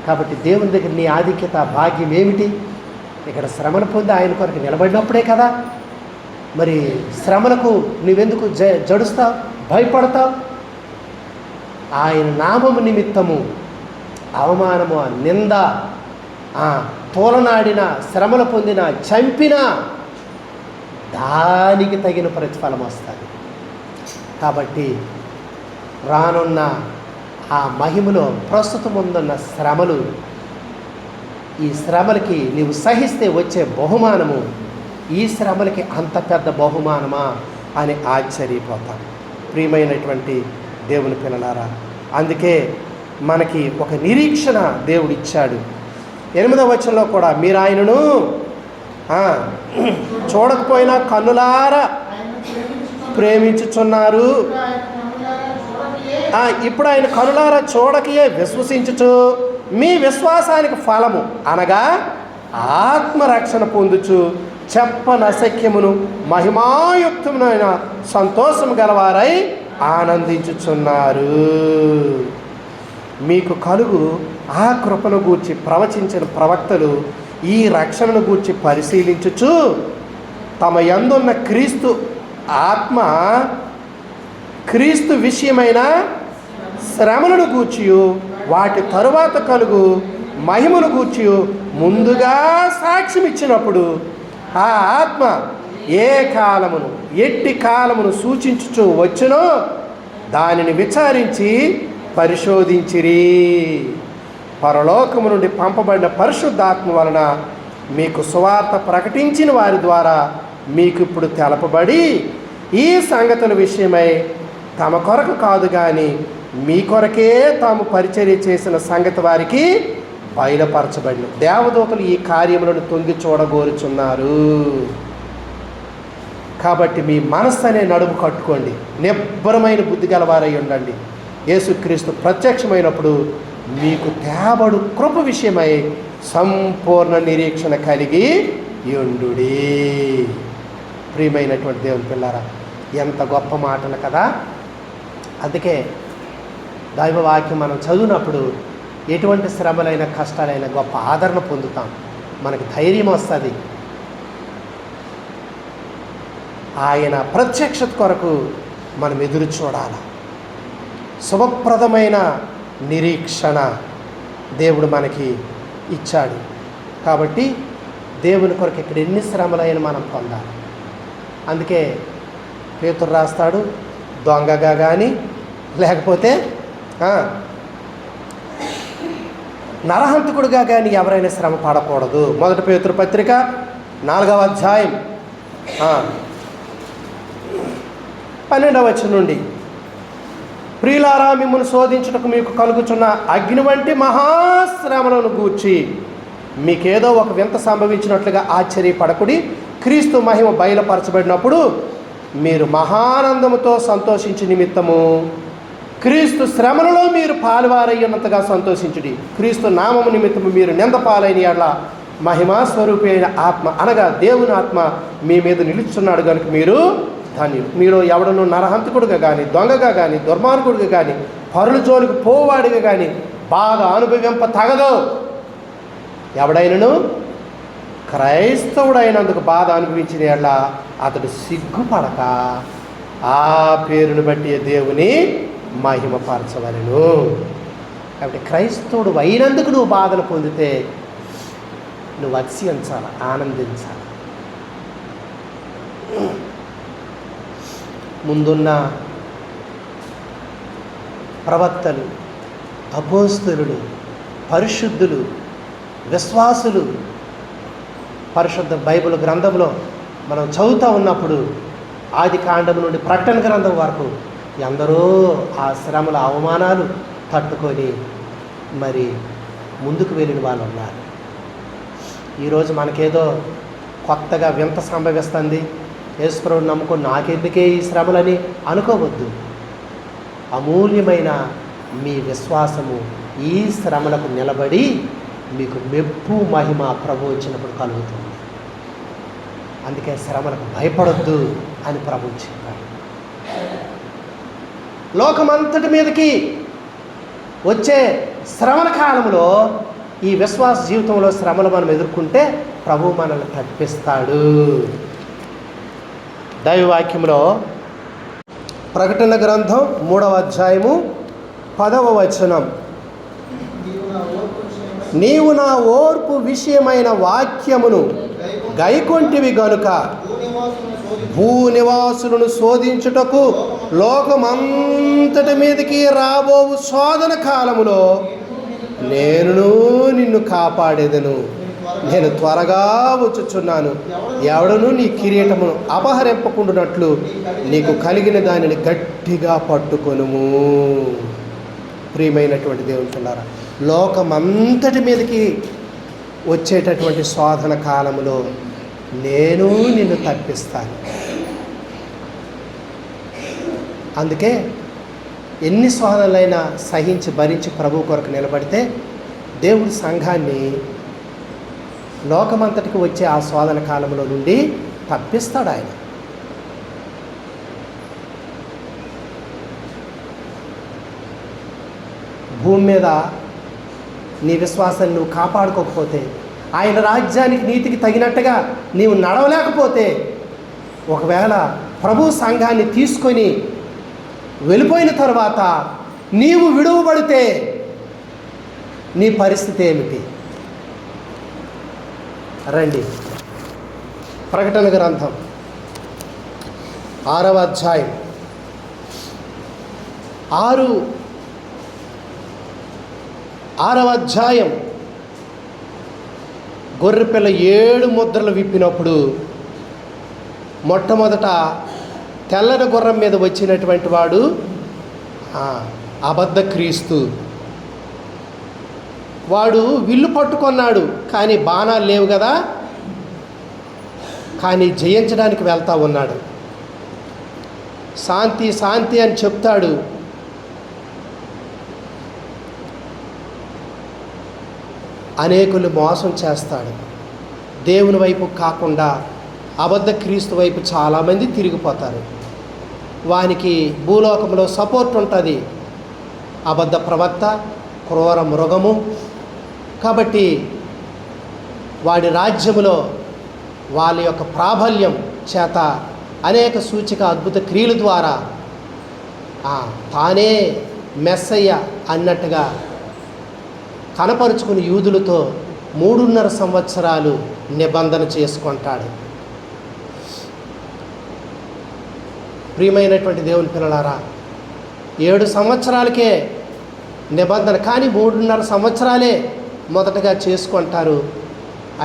కాబట్టి దేవుని దగ్గర నీ ఆధిక్యత భాగ్యం ఏమిటి? ఇక్కడ శ్రమను పొంది ఆయన కొరకు నిలబడినప్పుడే కదా. మరి శ్రమలకు నువ్వెందుకు జడుస్తావు, భయపడతావు? ఆయన నామము నిమిత్తము అవమానము, నింద, తోలనాడిన, శ్రమలు పొందిన, చంపిన దానికి తగిన ప్రతిఫలం వస్తుంది. కాబట్టి రానున్న ఆ మహిమలో ప్రస్తుతం ఉందన్న శ్రమలు, ఈ శ్రమలకి నీవు సహిస్తే వచ్చే బహుమానము ఈ శ్రమలకి అంత పెద్ద బహుమానమా అని ఆశ్చర్యపోతాం. ప్రియమైనటువంటి దేవుని పిల్లలారా, అందుకే మనకి ఒక నిరీక్షణ దేవుడు ఇచ్చాడు. 8వ వచనంలో కూడా మీరు ఆయనను చూడకపోయినా కన్నులారా ప్రేమించుచున్నారు, ఇప్పుడు ఆయన కనులారా చూడకయే విశ్వసించుచు మీ విశ్వాసానికి ఫలము అనగా ఆత్మరక్షణ పొందుచు చెప్పనశక్యమును మహిమాయుక్తమునైన సంతోషము గలవారై ఆనందించుచున్నారు. మీకు కలుగు ఆ కృపను గూర్చి ప్రవచించిన ప్రవక్తలు ఈ రక్షణను గూర్చి పరిశీలించుచు తమ యందున్న క్రీస్తు ఆత్మ క్రీస్తు విషయమైన శ్రమలను గూర్చియు వాటి తరువాత కలుగు మహిమను గూర్చియు ముందుగా సాక్ష్యం ఇచ్చినప్పుడు ఆ ఆత్మ ఏ కాలమును ఎట్టి కాలమును సూచించుచు వచ్చునో దానిని విచారించి పరిశోధించిరి. పరలోకము నుండి పంపబడిన పరిశుద్ధాత్మ వలన మీకు సువార్త ప్రకటించిన వారి ద్వారా మీకు ఇప్పుడు తెలపబడి ఈ సంగతుల విషయమై తమ కొరకు కాదు కానీ మీ కొరకే తాము పరిచర్య చేసిన సంగతి వారికి బయలుపరచబడిన దేవదూతలు ఈ కార్యములను తొంగి చూడగోరుచున్నారు. కాబట్టి మీ మనస్సు అనే నడుము కట్టుకోండి, నిబ్బరమైన బుద్ధి గలవారై ఉండండి. యేసుక్రీస్తు ప్రత్యక్షమైనప్పుడు మీకు తేబడు కృప విషయమై సంపూర్ణ నిరీక్షణ కలిగి యుండుడి. ప్రియమైనటువంటి దేవుని పిల్లారా, ఎంత గొప్ప మాటలు కదా. అందుకే దైవవాక్యం మనం చదివినప్పుడు ఎటువంటి శ్రమలైన కష్టాలైన గొప్ప ఆదరణ పొందుతాం, మనకి ధైర్యం వస్తుంది. ఆయన ప్రత్యక్షత కొరకు మనం ఎదురు చూడాలి. శుభప్రదమైన నిరీక్షణ దేవుడు మనకి ఇచ్చాడు. కాబట్టి దేవుని కొరకు ఇక్కడ ఎన్ని శ్రమలైన మనం పొందాలి. అందుకే పేతురు రాస్తాడు, దొంగగా కానీ లేకపోతే నరహంతకుడుగా కానీ ఎవరైనా శ్రమ పడకూడదు. 1 పేతురు పత్రిక 4వ అధ్యాయం 12వ వచనం నుండి ప్రియులారా, మిమ్మల్ని శోధించుటకు మీకు కలుగుచున్న అగ్ని వంటి మహాశ్రమలను గూర్చి మీకేదో ఒక వింత సంభవించినట్లుగా ఆశ్చర్యపడకుడి. క్రీస్తు మహిమ బయలుపరచబడినప్పుడు మీరు మహానందముతో సంతోషించి నిమిత్తము క్రీస్తు శ్రమలలో మీరు పాలువారయ్యున్నంతగా సంతోషించుడి. క్రీస్తు నామము నిమిత్తము మీరు నింద పాలైన యెడల మహిమా స్వరూపి అయిన ఆత్మ అనగా దేవుని ఆత్మ మీ మీద నిలుచున్నాడు కనుక మీరు ధన్యులు. మీరు ఎవడను నరహంతకుడుగా కానీ, దొంగగా కానీ, దుర్మార్గుడిగా కానీ, పరుల జోలికి పోవాడిగా కానీ బాగా అనుభవింప తగదు. ఎవడైనను క్రైస్తవుడైనందుకు బాధ అనుభవించిన యెడల అతడు సిగ్గుపడక ఆ పేరును బట్టి దేవుని మహిమపరచవలెను. కాబట్టి క్రైస్తవుడు అయినందుకు నువ్వు బాధలు పొందితే నువ్వు అతిశయించాలి, ఆనందించాలి. ముందున్న ప్రవక్తలు, అపోస్తలులు, పరిశుద్ధులు, విశ్వాసులు పరిశుద్ధ బైబిల్ గ్రంథంలో మనం చదువుతూ ఉన్నప్పుడు ఆది కాండం నుండి ప్రకటన గ్రంథం వరకు ఎందరో ఆ శ్రమల అవమానాలు తట్టుకొని మరి ముందుకు వెళ్ళిన వాళ్ళు ఉన్నారు. ఈరోజు మనకేదో కొత్తగా వింత సంభవిస్తుంది, యేసుప్రభువుని నమ్ముకొని నాకెందుకే ఈ శ్రమలని అనుకోవద్దు. అమూల్యమైన మీ విశ్వాసము ఈ శ్రమలకు నిలబడి మీకు మెప్పు మహిమ ప్రభు వచ్చినప్పుడు కలుగుతుంది. అందుకే శ్రమలకు భయపడొద్దు అని ప్రభు చెప్పారు. లోకమంతటి మీదకి వచ్చే శ్రమల కాలంలో ఈ విశ్వాస జీవితంలో శ్రమలు మనం ఎదుర్కొంటే ప్రభు మనల్ని తప్పిస్తాడు. దైవవాక్యంలో ప్రకటన గ్రంథం 3వ అధ్యాయము 10వ వచనం, నీవు నా ఓర్పు విషయమైన వాక్యమును గైకొంటివి గనుక భూనివాసులను శోధించుటకు లోకమంతటి మీదకి రాబోవు శోధన కాలములో నేను నిన్ను కాపాడేదను. నేను త్వరగా వచ్చుచున్నాను. ఎవడను నీ కిరీటమును అపహరింపకుండునట్లు నీకు కలిగిన దానిని గట్టిగా పట్టుకొనుము. ప్రియమైనటువంటి దేవుని పిల్లారా, లోకమంతటి మీదకి వచ్చేటటువంటి శోధన కాలములో నేను నిన్ను తప్పిస్తాను. అందుకే ఎన్ని శోధనలైనా సహించి భరించి ప్రభు కొరకు నిలబడితే దేవుడి సంఘాన్ని లోకమంతటికి వచ్చే ఆ శోధన కాలంలో నుండి తప్పిస్తాడు ఆయన. భూమి మీద నీ విశ్వాసాన్ని నువ్వు కాపాడుకోకపోతే, ఆయన రాజ్యానికి నీతికి తగినట్టుగా నీవు నడవలేకపోతే, ఒకవేళ ప్రభు సంఘాన్ని తీసుకొని వెళ్ళిపోయిన తర్వాత నీవు విడువబడితే నీ పరిస్థితి ఏమిటి? రండి, ప్రకటన గ్రంథం 6వ అధ్యాయం 6వ అధ్యాయం గొర్రెపిల్ల 7 ముద్రలు విప్పినప్పుడు మొట్టమొదట తెల్లని గుర్రం మీద వచ్చినటువంటి వాడు అబద్ధ క్రీస్తు. వాడు విల్లు పట్టుకున్నాడు, కానీ బాణాలు లేవు కదా, కానీ జయించడానికి వెళ్తా ఉన్నాడు. శాంతి శాంతి అని చెప్తాడు, అనేకులు మోసం చేస్తాడు. దేవుని వైపు కాకుండా అబద్ధ క్రీస్తు వైపు చాలామంది తిరిగిపోతారు. వానికి భూలోకంలో సపోర్ట్ ఉంటుంది, అబద్ధ ప్రవక్త, క్రూర మృగము. కాబట్టి వాడి రాజ్యములో వాళ్ళ యొక్క ప్రాబల్యం చేత అనేక సూచిక అద్భుత క్రియల ద్వారా తానే మెస్సయ్య అన్నట్టుగా కనపరుచుకుని యూదులతో 3.5 సంవత్సరాలు నిబంధన చేసుకుంటాడు. ప్రియమైనటువంటి దేవుని పిల్లలారా, 7 సంవత్సరాలకే నిబంధన, కానీ 3.5 సంవత్సరాలే మొదటగా చేసుకుంటారు.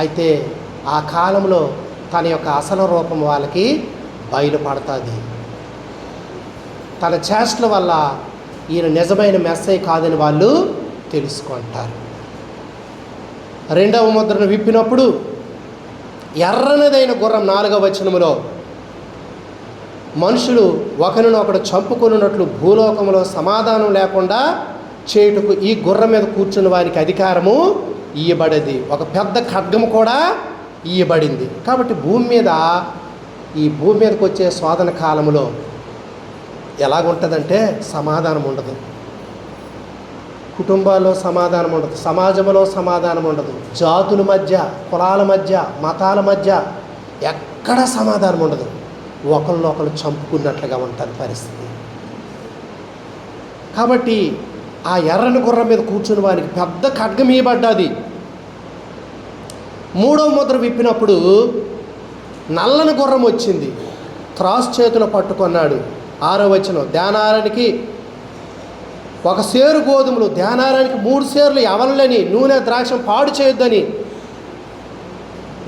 అయితే ఆ కాలంలో తన యొక్క అసలు రూపం వాళ్ళకి బయలుపడుతుంది. తన చేష్టల వల్ల ఈయన నిజమైన మెస్సయ్య కాదని వాళ్ళు తెలుసుకుంటారు. రెండవ ముద్రను విప్పినప్పుడు ఎర్రనిదైన గుర్రం 4వ వచనములో మనుషులు ఒకరినొకడు చంపుకొనున్నట్లు భూలోకంలో సమాధానం లేకుండా చేయుటకు ఈ గుర్రం మీద కూర్చున్న వారికి అధికారము ఇయ్యబడేది. ఒక పెద్ద ఖడ్గము కూడా ఇయ్యబడింది. కాబట్టి ఈ భూమి మీదకి వచ్చే శోధన కాలంలో ఎలాగుంటుందంటే సమాధానం ఉండదు, కుటుంబాల్లో సమాధానం ఉండదు, సమాజంలో సమాధానం ఉండదు, జాతుల మధ్య, కులాల మధ్య, మతాల మధ్య ఎక్కడ సమాధానం ఉండదు. ఒకళ్ళు చంపుకున్నట్లుగా ఉంటుంది పరిస్థితి. కాబట్టి ఆ ఎర్రని గుర్రం మీద కూర్చుని వారికి పెద్ద ఖడ్గం ఇవ్వబడ్డది. 3వ ముద్ర విప్పినప్పుడు నల్లని గుర్రం వచ్చింది, త్రాసు చేతిలో పట్టుకున్నాడు. 6వ వచనం, ధ్యానారానికి 1 సేరు గోధుమలు, ధ్యానారానికి 3 సేర్లు ఎవరులని నూనె ద్రాక్షం పాడు చేయొద్దని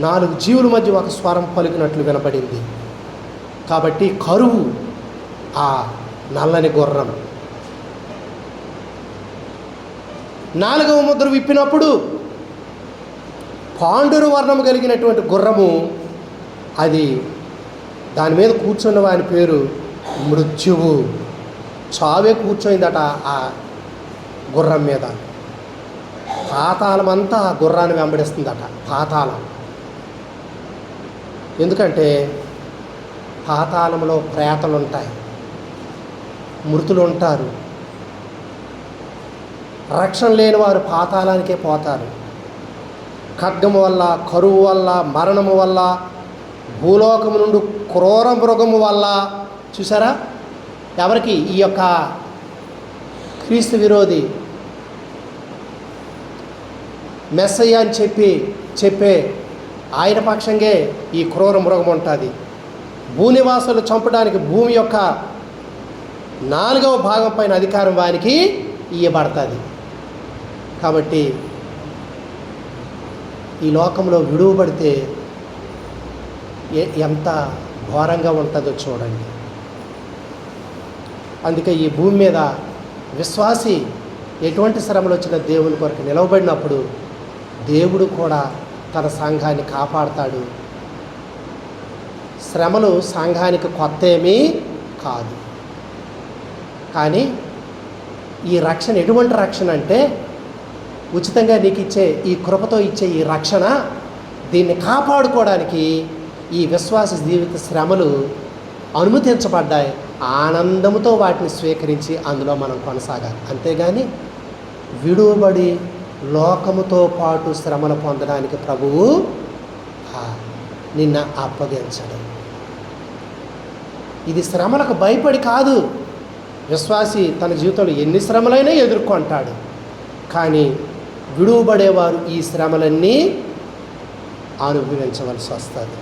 4 జీవుల మధ్య ఒక స్వరం పలికినట్లు వినపడింది. కాబట్టి కరువు ఆ నల్లని గుర్రం. 4వ ముద్ర విప్పినప్పుడు పాండురు వర్ణము కలిగినటువంటి గుర్రము, అది దాని మీద కూర్చున్న వాని పేరు మృత్యువు. చావే కూర్చోయిందట ఆ గుర్రం మీద. పాతాళం అంతా ఆ గుర్రాన్ని వెంబడిస్తుందట, పాతాళం. ఎందుకంటే పాతాళంలో ప్రేతలు ఉంటాయి, మృతులు ఉంటారు. రక్షణ లేని వారు పాతాళానికే పోతారు. ఖడ్గము వల్ల, కరువు వల్ల, మరణము వల్ల, భూలోకము నుండి క్రూర మృగము వల్ల. చూసారా, ఎవరికి? ఈ యొక్క క్రీస్తు విరోధి మెస్సయ్య అని చెప్పే ఆయన పక్షంగా ఈ క్రూర మృగం ఉంటుంది. భూనివాసులు చంపడానికి భూమి యొక్క 4వ భాగం పైన అధికారం వానికి ఇవ్వబడుతుంది. కాబట్టి ఈ లోకంలో విడువబడితే ఎంత ఘోరంగా ఉంటుందో చూడండి. అందుకే ఈ భూమి మీద విశ్వాసి ఎటువంటి శ్రమలు వచ్చినా దేవుని కొరకు నిలవబడినప్పుడు దేవుడు కూడా తన సంఘాన్ని కాపాడుతాడు. శ్రమలు సంఘానికి కొత్త ఏమీ కాదు. కానీ ఈ రక్షణ ఎటువంటి రక్షణ అంటే, ఉచితంగా నీకు ఇచ్చే ఈ కృపతో ఇచ్చే ఈ రక్షణ, దీన్ని కాపాడుకోవడానికి ఈ విశ్వాస జీవిత శ్రమలు అనుమతించబడ్డాయి. ఆనందముతో వాటిని స్వీకరించి అందులో మనం కొనసాగాలి. అంతేగాని విడువబడి లోకముతో పాటు శ్రమలు పొందడానికి ప్రభువు నిన్న అప్పగించడం. ఇది శ్రమలకు భయపడి కాదు. విశ్వాసి తన జీవితంలో ఎన్ని శ్రమలైనా ఎదుర్కొంటాడు. కానీ విడువబడేవారు ఈ శ్రమలన్నీ అనుభవించవలసి వస్తుంది.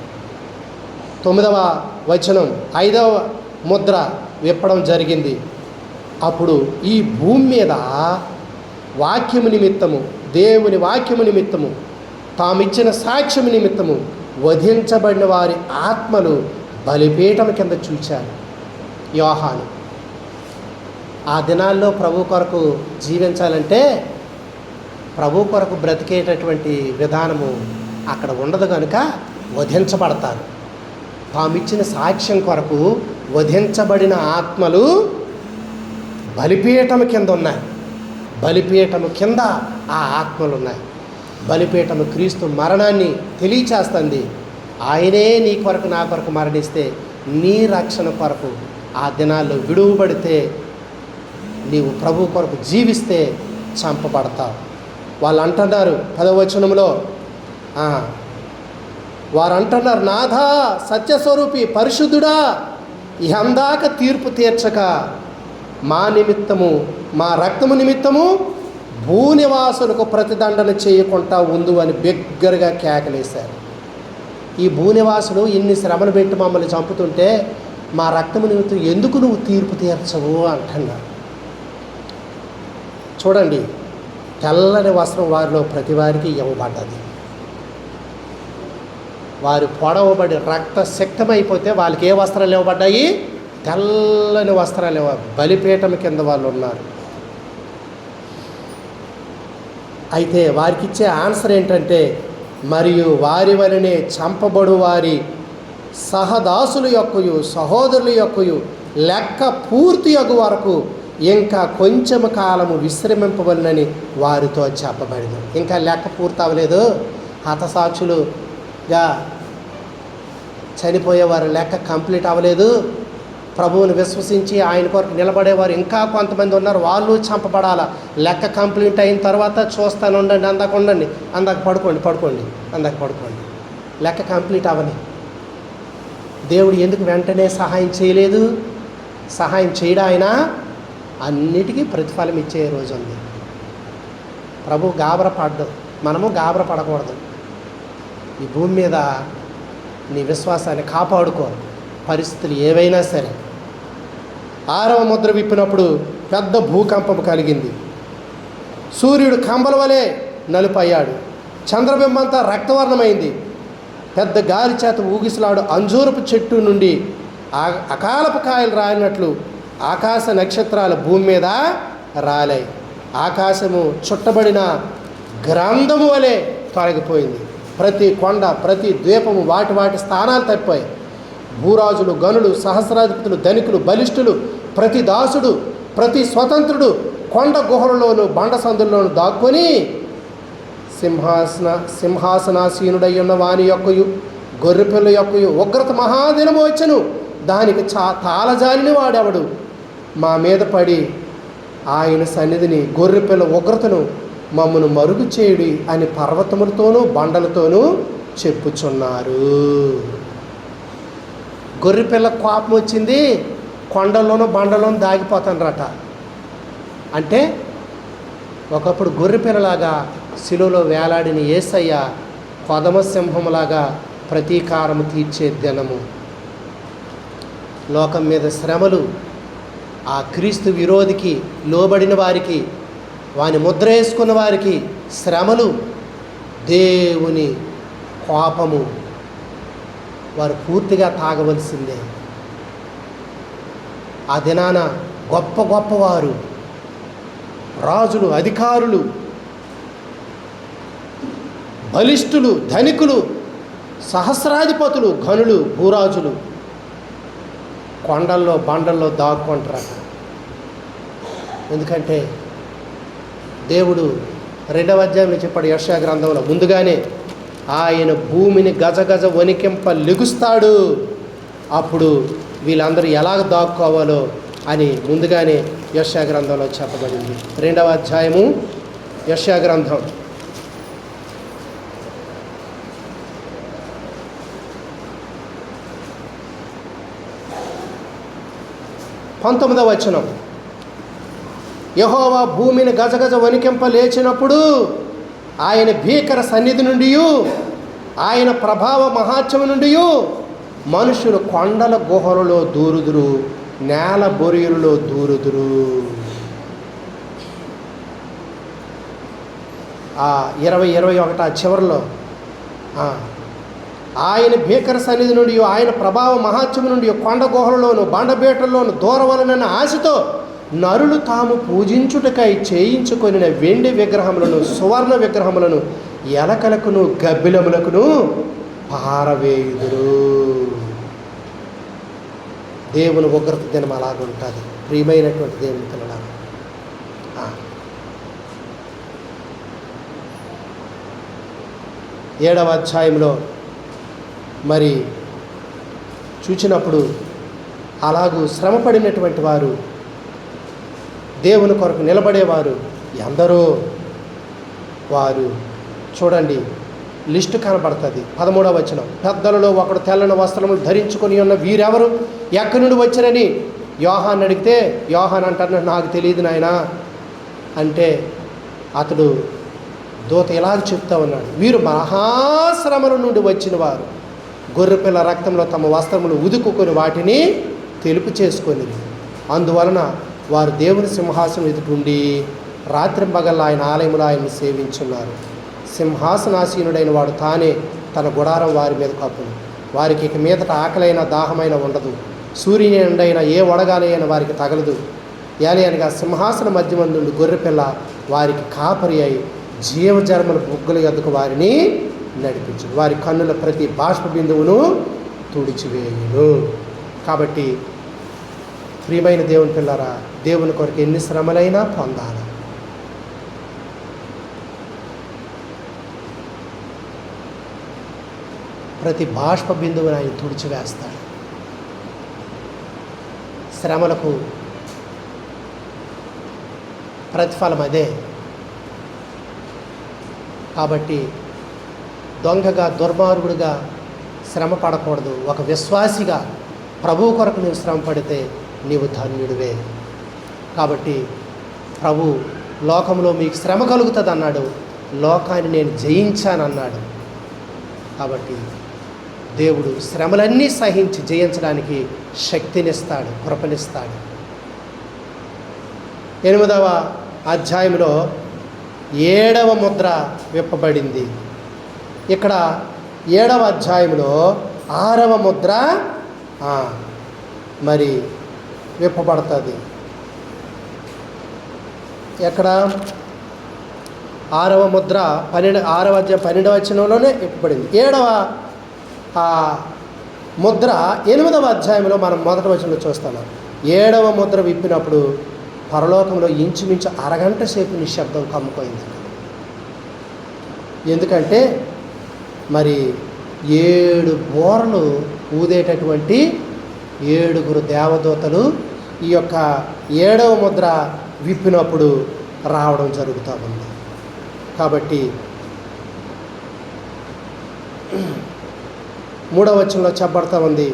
9వ వచనం 5వ ముద్ర విప్పడం జరిగింది. అప్పుడు ఈ భూమి మీద వాక్యము నిమిత్తము, దేవుని వాక్యము నిమిత్తము, తామిచ్చిన సాక్ష్యము నిమిత్తము వధించబడిన వారి ఆత్మలు బలిపీఠం కింద చూచారు. యోహాను ఆ దినాల్లో ప్రభు కొరకు జీవించాలంటే, ప్రభు కొరకు బ్రతికేటటువంటి విధానము అక్కడ ఉండదు కనుక వధించబడతారు. తామిచ్చిన సాక్ష్యం కొరకు వధించబడిన ఆత్మలు బలిపీఠము కింద ఉన్నాయి. బలిపీఠము కింద ఆ ఆత్మలు ఉన్నాయి. బలిపీఠము క్రీస్తు మరణాన్ని తెలియచేస్తుంది. ఆయనే నీ కొరకు నా కొరకు మరణిస్తే నీ రక్షణ కొరకు ఆ దినాల్లో విడువబడితే, నీవు ప్రభు కొరకు జీవిస్తే చంపబడతావు. వాళ్ళు అంటున్నారు 10వ వచనంలో, వారు అంటున్నారు, నాథా సత్యస్వరూపి పరిశుద్ధుడా, ఇహందాక తీర్పు తీర్చక మా నిమిత్తము, మా రక్తము నిమిత్తము భూనివాసులకు ప్రతిదండన చేయకుండా ఉండు అని బిగ్గరగా కేకలేశారు. ఈ భూనివాసులు ఇన్ని శ్రమలు పెట్టి మమ్మల్ని చంపుతుంటే మా రక్తము నిమిత్తం ఎందుకు నువ్వు తీర్పు తీర్చవు అంటున్నారు. చూడండి, తెల్లని వస్త్రం వారిలో ప్రతి వారికి ఇవ్వబడ్డది. వారు పొడవబడి రక్త శక్తమైపోతే వాళ్ళకి ఏ వస్త్రాలు ఇవ్వబడ్డాయి? తెల్లని వస్త్రాలు బలిపీఠం కింద వాళ్ళు ఉన్నారు. అయితే వారికి ఇచ్చే ఆన్సర్ ఏంటంటే, మరియు వారి వలనే చంపబడు వారి సహదాసుల యొక్కయు సహోదరుల యొక్కయు లెక్క పూర్తి అగు వరకు ఇంకా కొంచెము కాలము విశ్రమింపవలనని వారితో చెప్పబడింది. ఇంకా లెక్క పూర్తి అవ్వలేదు, హతసాక్షులుగా చనిపోయేవారు లెక్క కంప్లీట్ అవ్వలేదు, ప్రభువుని విశ్వసించి ఆయన కొరకు నిలబడేవారు ఇంకా కొంతమంది ఉన్నారు, వాళ్ళు చంపబడాల. లెక్క కంప్లీట్ అయిన తర్వాత చూస్తాను, ఉండండి, అందాక ఉండండి, అందాక పడుకోండి, అందాక పడుకోండి. లెక్క కంప్లీట్ అవ్వని దేవుడు ఎందుకు వెంటనే సహాయం చేయలేదు? సహాయం చేయడా? ఆయన అన్నిటికీ ప్రతిఫలం ఇచ్చే రోజు ఉంది. ప్రభు గాబర పడ్డం, మనము గాబర పడకూడదు. ఈ భూమి మీద నీ విశ్వాసాన్ని కాపాడుకో, పరిస్థితులు ఏవైనా సరే. 6వ ముద్ర విప్పినప్పుడు పెద్ద భూకంపం కలిగింది. సూర్యుడు కంబల వలె నలుపయ్యాడు, చంద్రబింబంతా రక్తవర్ణమైంది. పెద్ద గాలి చేత ఊగిసలాడు అంజూరపు చెట్టు నుండి అకాలపు కాయలు రాలినట్లు ఆకాశ నక్షత్రాలు భూమి మీద రాలాయి. ఆకాశము చుట్టబడిన గ్రంథము వలె తొలగిపోయింది. ప్రతి కొండ, ప్రతి ద్వీపము వాటి స్థానాలు తప్పాయి. భూరాజులు, గనులు, సహస్రాధిపతులు, ధనికులు, బలిష్ఠులు, ప్రతి దాసుడు, ప్రతి స్వతంత్రుడు కొండ గుహలలోను బండ సందుల్లోను దాక్కొని సింహాసనాసీనుడై ఉన్న వాని యొక్కయు గొర్రెపిల్ల యొక్కయు ఉగ్రత మహాదినము వచ్చెను, దానికి తాళజాలిని వాడెవడు మా మీద పడి ఆయన సన్నిధిని గొర్రెపిల్ల ఉగ్రతను మమ్మను మరుగు చేయుడి అని పర్వతములతోనూ బండలతోనూ చెప్పుచున్నారు. గొర్రెపిల్ల కోపం వచ్చింది, కొండల్లోనూ బండలోనూ దాగిపోతానరట. అంటే ఒకప్పుడు గొర్రెపిల్లలాగా శిలువలో వేలాడిన యేసయ్య కొదమ సింహములాగా ప్రతీకారము తీర్చే దినము. లోకం మీద శ్రమలు, ఆ క్రీస్తు విరోధికి లోబడిన వారికి, వాని ముద్ర వేసుకున్న వారికి శ్రమలు, దేవుని కోపము, వారు పూర్తిగా తాగవలసిందే. ఆ దినాన గొప్ప గొప్పవారు, రాజులు, అధికారులు, బలిష్ఠులు, ధనికులు, సహస్రాధిపతులు, ఘనులు, భూరాజులు కొండల్లో బండల్లో దాక్కుంటారట. ఎందుకంటే దేవుడు 2వ అధ్యాయంలో చెప్పాడు యెషయా గ్రంథంలో, ముందుగానే ఆయన భూమిని గజగజ వణికింప లెగుస్తాడు, అప్పుడు వీళ్ళందరూ ఎలాగ దాక్కోవాలో అని ముందుగానే యెషయా గ్రంథంలో చెప్పబడింది. 2వ అధ్యాయము యెషయా గ్రంథం 19వ వచనం. యెహోవా భూమిని గజగజ వణికింప లేచినప్పుడు ఆయన భీకర సన్నిధి నుండి, ఆయన ప్రభావ మహాత్మ్యము నుండి మనుషులు కొండల గుహలలో దూరుదురు, నేల బొరియలలో దూరుదురు. 20-21 చివరిలో ఆయన భీకర సన్నిధి నుండి, ఆయన ప్రభావ మహాత్మ్యము నుండి కొండ గుహలలోను బండబేటల్లోను దూరవలనన్న ఆశతో నరులు తాము పూజించుటకై చేయించుకొనిన వెండి విగ్రహములను, సువర్ణ విగ్రహములను, ఎలకలకును గబ్బిలములకును పారవేయుదురు. దేవుని ఉగ్రత దినం అలాగుంటుంది. ప్రియమైనటువంటి దేవుని పిల్లలారా, 7వ అధ్యాయంలో మరి చూచినప్పుడు అలాగూ శ్రమపడినటువంటి వారు, దేవుని కొరకు నిలబడేవారు ఎందరో, వారు చూడండి లిస్టు కనబడుతుంది. 13వ వచనం. పెద్దలలో ఒకడు తెల్లని వస్త్రములు ధరించుకొని ఉన్న వీరెవరు, ఎక్కడి నుండి వచ్చారని యోహాన్ అడిగితే, యోహాన్ అంటారు నాకు తెలియదు నాయనా అంటే, అతడు దూత ఇలాగ చెప్తా ఉన్నాడు, వీరు మహాశ్రమల నుండి వచ్చిన వారు, గొర్రెపిల్ల రక్తంలో తమ వస్త్రములు ఉదుకుకొని వాటిని తెలుపు చేసుకొని, అందువలన వారు దేవుని సింహాసనం ఎదుటుండి రాత్రింబగళ్ళ ఆయన ఆలయంలో ఆయన్ని సేవించున్నారు. సింహాసనాసీనుడైన వాడు తానే తన గుడారం వారి మీద కప్పును, వారికి ఇక మీదట ఆకలైన దాహమైన ఉండదు, సూర్యుని ఎండైనా ఏ వడగాలి అయినా వారికి తగలదు. ఏలయనగా సింహాసన మధ్యమందుండి గొర్రెపిల్ల వారికి కాపరి అయి జీవజర్మల బుగ్గల యొద్దకు వారిని నడిపించు. వారి కన్నుల ప్రతి బాష్ప బిందువును తుడిచివేయును. కాబట్టి ప్రియమైన దేవుని పిల్లరా, దేవుని కొరకు ఎన్ని శ్రమలైనా పొందాలి. ప్రతి బాష్ప బిందువును ఆయన తుడిచివేస్తాడు. శ్రమలకు ప్రతిఫలం అదే. కాబట్టి దొంగగా దుర్మార్గుడిగా శ్రమ పడకూడదు. ఒక విశ్వాసిగా ప్రభువు కొరకు నువ్వు శ్రమ పడితే నీవు ధన్యుడివే. కాబట్టి ప్రభు లోకంలో మీకు శ్రమ కలుగుతుంది అన్నాడు, లోకాన్ని నేను జయించానన్నాడు. కాబట్టి దేవుడు శ్రమలన్నీ సహించి జయించడానికి శక్తినిస్తాడు, కృపనిస్తాడు. 8వ అధ్యాయంలో 7వ ముద్ర విప్పబడింది. ఇక్కడ 7వ అధ్యాయంలో 6వ ముద్ర మరి విప్పబడుతుంది. ఎక్కడ 6వ ముద్ర 6వ అధ్యాయం 12వ వచనంలోనే విప్పబడింది. 7వ ముద్ర 8వ అధ్యాయంలో మనం మొదటి వచనంలో చూస్తాము. 7వ ముద్ర విప్పినప్పుడు పరలోకంలో ఇంచుమించు అరగంట సేపు నిశ్శబ్దం కమ్ముకోయింది. ఎందుకంటే మరి 7 బోరలు ఊదేటటువంటి 7గురు దేవదూతలు ఈ యొక్క 7వ ముద్ర విప్పినప్పుడు రావడం జరుగుతూ ఉంది. కాబట్టి 3వ వచనంలో చెప్పబడతా ఉంది,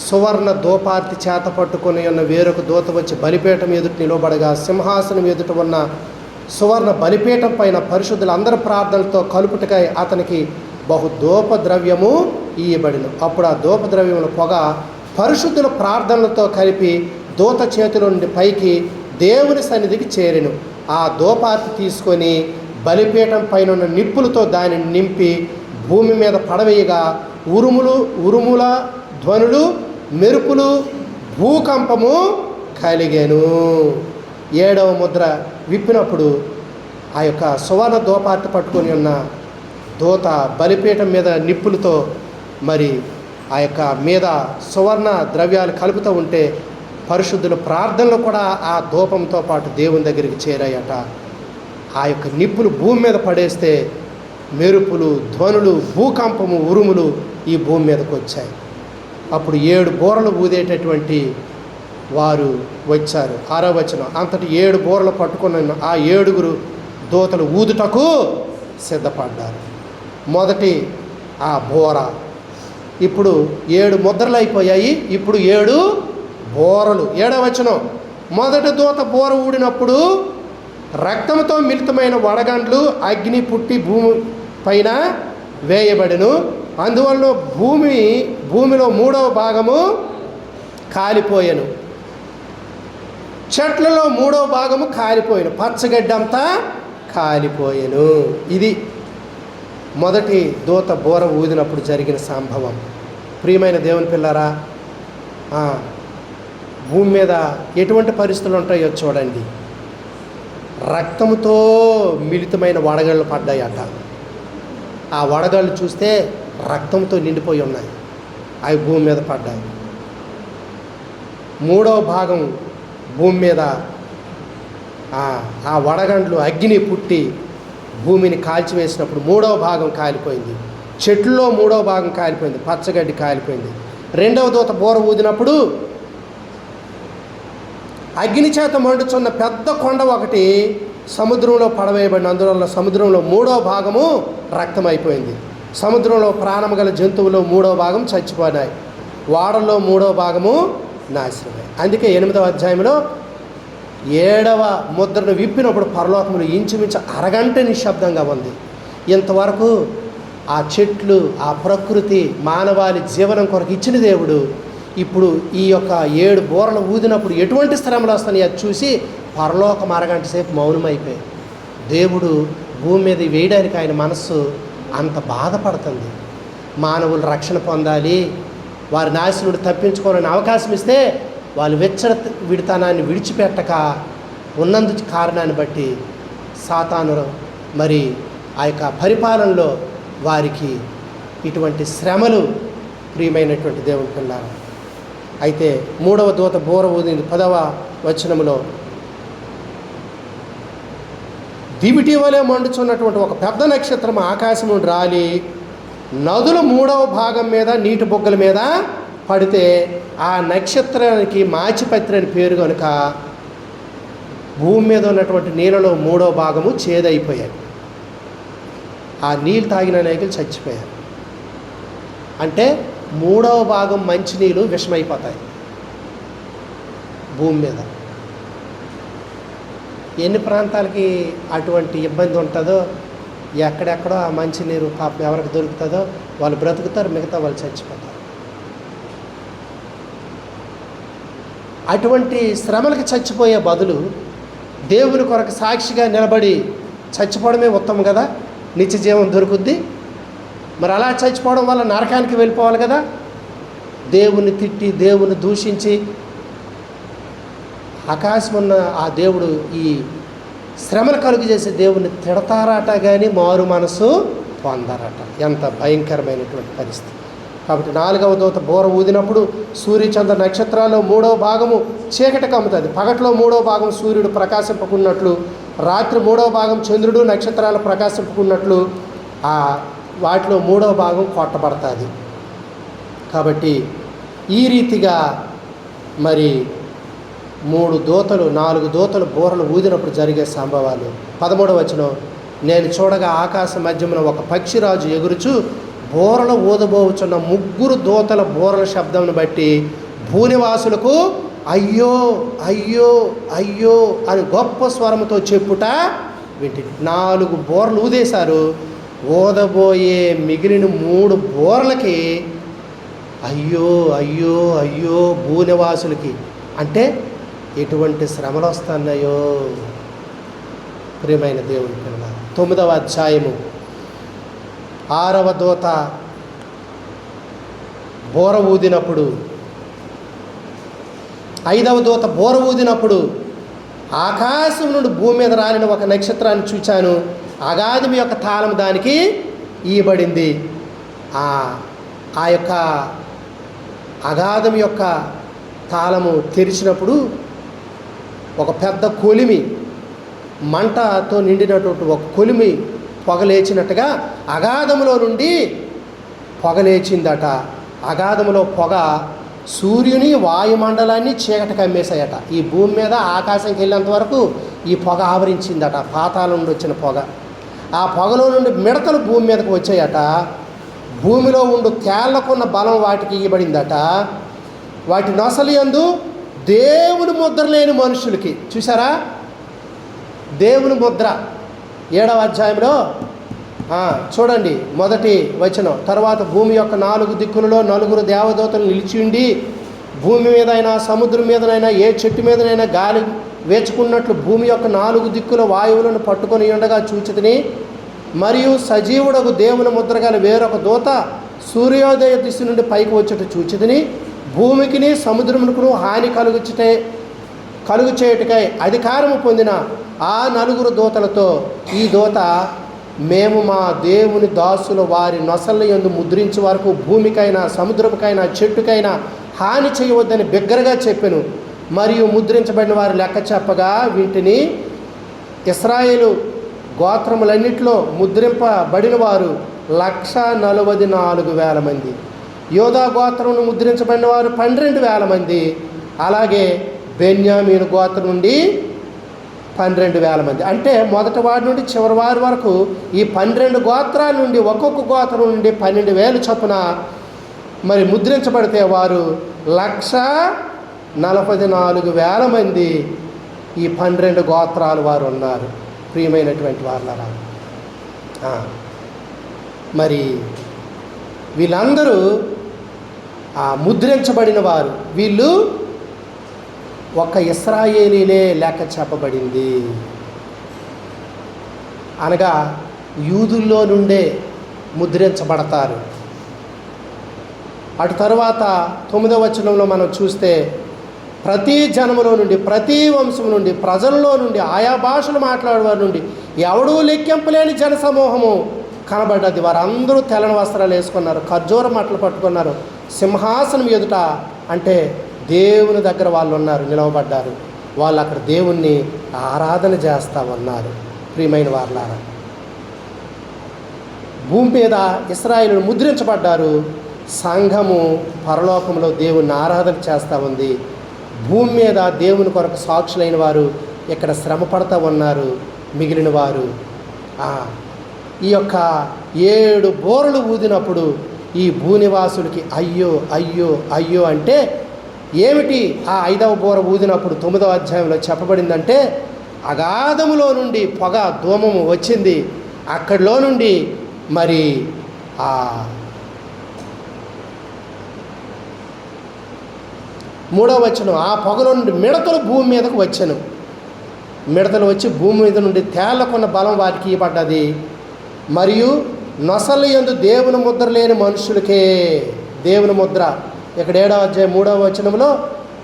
సువర్ణ దూపార్తి చేత పట్టుకొని ఉన్న వేరొక దూత వచ్చి బలిపీఠం ఎదుట నిలబడగా సింహాసనం ఎదుట ఉన్న సువర్ణ బలిపీఠం పైన పరిశుద్ధుల అందరి ప్రార్థనలతో కలుపుటకై అతనికి బహు ధూపద్రవ్యము ఇయ్యబడిన. అప్పుడు ఆ ధూపద్రవ్యముల పొగ పరిశుద్ధుల ప్రార్థనలతో కలిపి దూత చేతిలో నుండి పైకి దేవుని సన్నిధికి చేరెను. ఆ ధూపార్తి తీసుకొని బలిపీఠం పైన ఉన్న నిప్పులతో దానిని నింపి భూమి మీద పడవేయగా ఉరుముల ధ్వనులు, మెరుపులు, భూకంపము కలిగెను. 7వ ముద్ర విప్పినప్పుడు ఆ యొక్క సువర్ణ దూపార్తి పట్టుకొని ఉన్న దూత బలిపీఠం మీద నిప్పులతో మరి ఆ యొక్క మీద సువర్ణ ద్రవ్యాలు కలుపుతూ ఉంటే పరిశుద్ధుల ప్రార్థనలు కూడా ఆ ధూపంతో పాటు దేవుని దగ్గరికి చేరాయట. ఆ యొక్క నిప్పులు భూమి మీద పడేస్తే మెరుపులు, ధ్వనులు, భూకంపము, ఉరుములు ఈ భూమి మీదకి వచ్చాయి. అప్పుడు 7 బూరలు ఊదేటటువంటి వారు వచ్చారు. 6వ వచనం, అంతటి 7 బూరలు పట్టుకున్న ఆ 7గురు దూతలు ఊదుటకు సిద్ధపడ్డారు. మొదటి ఆ బోర, ఇప్పుడు 7 ముద్రలు అయిపోయాయి. ఇప్పుడు 7 బోరలు. 7వ వచనం, మొదటి దూత బోర ఊడినప్పుడు రక్తంతో మిళితమైన వడగండ్లు అగ్ని పుట్టి భూమి పైన వేయబడెను. అందువల్ల భూమిలో 3వ భాగము కాలిపోయాను. చెట్లలో 3వ భాగము కాలిపోయాను. పచ్చగడ్డంతా కాలిపోయాను. ఇది మొదటి దూత బోర ఊదినప్పుడు జరిగిన సంభవం. ప్రియమైన దేవుని పిల్లరా, భూమి మీద ఎటువంటి పరిస్థితులు ఉంటాయో చూడండి. రక్తంతో మిళితమైన వడగళ్ళు పడ్డాయట. ఆ వడగళ్ళు చూస్తే రక్తంతో నిండిపోయి ఉన్నాయి. అవి భూమి మీద పడ్డాయి. 3వ భాగం భూమి మీద ఆ వడగండ్లు అగ్ని పుట్టి భూమిని కాల్చివేసినప్పుడు 3వ భాగం కాలిపోయింది. చెట్లలో 3వ భాగం కాలిపోయింది. పచ్చగడ్డి కాలిపోయింది. 2వ దూత బోర ఊదినప్పుడు అగ్ని చేత మండుచున్న పెద్ద కొండ ఒకటి సముద్రంలో పడవేయబడిన. అందువల్ల సముద్రంలో 3వ భాగము రక్తమైపోయింది. సముద్రంలో ప్రాణం గల జంతువులు 3వ భాగం చచ్చిపోయినాయి. వాడల్లో 3వ భాగము నాశనమై. అందుకే 8వ అధ్యాయంలో 7వ ముద్రను విప్పినప్పుడు పరలోకములు ఇంచుమించు అరగంట నిశ్శబ్దంగా ఉంది. ఇంతవరకు ఆ చెట్లు, ఆ ప్రకృతి, మానవాళి జీవనం కొరకు ఇచ్చిన దేవుడు ఇప్పుడు ఈ యొక్క 7 బోరలు ఊదినప్పుడు ఎటువంటి శ్రమలు వస్తాయి అది చూసి పరలోకం అరగంట సేపు మౌనమైపోయి దేవుడు భూమి మీద వేయడానికి ఆయన మనస్సు అంత బాధపడుతుంది. మానవులు రక్షణ పొందాలి, వారి నాశనం నుండి తప్పించుకోవాలని అవకాశం ఇస్తే వాళ్ళు విడతనాన్ని విడిచిపెట్టక ఉన్నందు కారణాన్ని బట్టి సాతాను మరి ఆ యొక్క పరిపాలనలో వారికి ఇటువంటి శ్రమలు ప్రియమైనటువంటి దేవుని పిల్లలు. అయితే 3వ దూత బూర ఊదింది 10వ వచనములో, దివిటి వలె మండుచున్నటువంటి ఒక పెద్ద నక్షత్రం ఆకాశం నుండి రాలి నదుల 3వ భాగం మీద నీటి బొగ్గల మీద పడితే ఆ నక్షత్రానికి మాచిపత్రి అని పేరు కనుక భూమి మీద ఉన్నటువంటి నీళ్ళలో 3వ భాగము చేదైపోయాయి. ఆ నీళ్ళు తాగిన అనేకులు చచ్చిపోయారు. అంటే 3వ భాగం మంచినీళ్ళు విషమైపోతాయి భూమి మీద. ఎన్ని ప్రాంతాలకి అటువంటి ఇబ్బంది ఉంటుందో, ఎక్కడెక్కడో ఆ మంచినీరు పాపం ఎవరికి దొరుకుతుందో వాళ్ళు బ్రతుకుతారు, మిగతా వాళ్ళు చచ్చిపోతారు. అటువంటి శ్రమలకు చచ్చిపోయే బదులు దేవుని కొరకు సాక్షిగా నిలబడి చచ్చిపోవడమే ఉత్తమం కదా, నిత్య జీవం దొరుకుద్ది. మరి అలా చచ్చిపోవడం వల్ల నరకానికి వెళ్ళిపోవాలి కదా. దేవుని తిట్టి దేవుని దూషించి ఆకాశం ఉన్న ఆ దేవుడు ఈ శ్రమను కలుగు చేసే దేవుని తిడతారట కానీ మారు మనసు పొందరట. ఎంత భయంకరమైనటువంటి పరిస్థితి. కాబట్టి 4వ దూత బూర ఊదినప్పుడు సూర్యచంద్ర నక్షత్రాల్లో 3వ భాగము చీకటి కమ్ముతుంది. పగట్లో 3వ భాగం సూర్యుడు ప్రకాశింపకున్నట్లు, రాత్రి 3వ భాగం చంద్రుడు నక్షత్రాలు ప్రకాశింపకున్నట్లు ఆ వాటిలో 3వ భాగం కొట్టబడుతుంది. కాబట్టి ఈ రీతిగా మరి 3 దూతలు 4 దూతలు బూరలు ఊదినప్పుడు జరిగే సంభవాలు. 13వ వచనం, నేను చూడగా ఆకాశ మధ్యమున ఒక పక్షిరాజు ఎగురుచు బూరలు ఊదబోచున్న 3 దూతల బూరల శబ్దంను బట్టి భూనివాసులకు అయ్యో అయ్యో అయ్యో అని గొప్ప స్వరంతో చెప్పుట వింటిని. 4 బూరలు ఊదేశారు. ఊదబోయే మిగిలిన 3 బూరలకి అయ్యో అయ్యో అయ్యో భూనివాసులకి. అంటే ఎటువంటి శ్రమలు వస్తున్నాయో ప్రియమైన దేవుని పిల్లల. 9వ అధ్యాయము 6వ దూత బూర ఊదినప్పుడు, 5వ దూత బూర ఊదినప్పుడు ఆకాశం నుండి భూమి మీద రాలిన ఒక నక్షత్రాన్ని చూచాను. అగాధం యొక్క తాళం దానికి ఇయ్యబడింది. ఆ యొక్క అగాధం యొక్క తాళము తెరిచినప్పుడు ఒక పెద్ద కొలిమి, మంటతో నిండినటువంటి ఒక కొలిమి పొగలేచినట్టుగా అగాధములో నుండి పొగలేచిందట. అగాధములో పొగ సూర్యుని వాయుమండలాన్ని చీకటి కమ్మేశాయట. ఈ భూమి మీద ఆకాశంకి వెళ్ళేంత వరకు ఈ పొగ ఆవరించిందట, పాతాళం నుండి వచ్చిన పొగ. ఆ పొగలో నుండి మిడతలు భూమి మీదకి వచ్చాయట. భూమిలో ఉండు తేళ్లకున్న బలం వాటికి ఇవ్వబడిందట. వాటి నొసలి యందు దేవుని ముద్ర లేని మనుషులకి, చూసారా దేవుని ముద్ర 7వ అధ్యాయంలో చూడండి 1వ వచనం, తర్వాత భూమి యొక్క 4 దిక్కులలో 4 దేవదూతలు నిలిచి ఉండి భూమి మీదైనా సముద్రం మీదనైనా ఏ చెట్టు మీదనైనా గాలి వేచుకున్నట్లు భూమి యొక్క 4 దిక్కుల వాయువులను పట్టుకొని ఉండగా చూచితిని. మరియు సజీవుడకు దేవుని ముద్ర గల వేరొక దూత సూర్యోదయ దిశ నుండి పైకి వచ్చేట చూచితిని. భూమికిని సముద్రమునకును హాని కలుగు చేయుటకై అధికారము పొందిన ఆ 4 దూతలతో ఈ దూత, మేము మా దేవుని దాసులు వారి నొసళ్ళ యందు ముద్రించే వరకు భూమికైనా సముద్రముకైనా చెట్టుకైనా హాని చేయవద్దని బిగ్గరగా చెప్పెను. మరియు ముద్రించబడిన వారి లెక్క చెప్పగా వీటిని ఇశ్రాయేలు గోత్రములన్నిటిలో ముద్రింపబడిన వారు 144,000 మంది. యోధా గోత్రమును ముద్రించబడిన వారు 12,000 మంది. అలాగే బెన్యామీను గోత్రం నుండి 12,000 మంది. అంటే మొదటి వారి నుండి చివరి వారి వరకు ఈ 12 గోత్రాల నుండి ఒక్కొక్క గోత్రం నుండి 12,000 చొప్పున మరి ముద్రించబడితే వారు 144,000 మంది ఈ 12 గోత్రాల వారు ఉన్నారు. ప్రియమైనటువంటి వారులారా, మరి వీళ్ళందరూ ముద్రించబడిన వారు. వీళ్ళు ఒక ఇశ్రాయేలీలే లెక్క చెప్పబడింది. అనగా యూదుల్లో నుండే ముద్రించబడతారు. అటు తరువాత 9వ వచనంలో మనం చూస్తే ప్రతి జనములో నుండి, ప్రతి వంశం నుండి, ప్రజల్లో నుండి, ఆయా భాషలు మాట్లాడేవారి నుండి ఎవడూ లెక్కింపలేని జన సమూహము కనబడ్డది. వారందరూ తెల్లని వస్త్రాలు వేసుకున్నారు, ఖర్జూర మట్టలు పట్టుకున్నారు. సింహాసనం ఎదుట అంటే దేవుని దగ్గర వాళ్ళు ఉన్నారు, నిలవబడ్డారు. వాళ్ళు అక్కడ దేవుణ్ణి ఆరాధన చేస్తూ ఉన్నారు. ప్రియమైన వారలారా, భూమి మీద ఇశ్రాయేలు ముద్రించబడ్డారు. సంఘము పరలోకంలో దేవుణ్ణి ఆరాధన చేస్తూ ఉంది. భూమి మీద దేవుని కొరకు సాక్షులైన వారు ఇక్కడ శ్రమ పడుతూ ఉన్నారు. మిగిలిన వారు ఈ యొక్క 7 బోరలు ఊదినప్పుడు ఈ భూనివాసులకి అయ్యో అయ్యో అయ్యో అంటే ఏమిటి? ఆ 5వ బోర ఊదినప్పుడు 9వ అధ్యాయంలో చెప్పబడిందంటే అగాధములో నుండి పొగ ధూమము వచ్చింది. అక్కడిలో నుండి మరి 3వ వచనం, ఆ పొగలో నుండి మిడతలు భూమి మీదకు వచ్చాను. మిడతలు వచ్చి భూమి మీద నుండి తేళ్లకున్న బలం వారికి ఇవ్వబడ్డది. మరియు నొసలు యందు దేవుని ముద్ర లేని మనుషులకే దేవుని ముద్ర. ఇక్కడ 7వ అధ్యాయం 3వ వచనంలో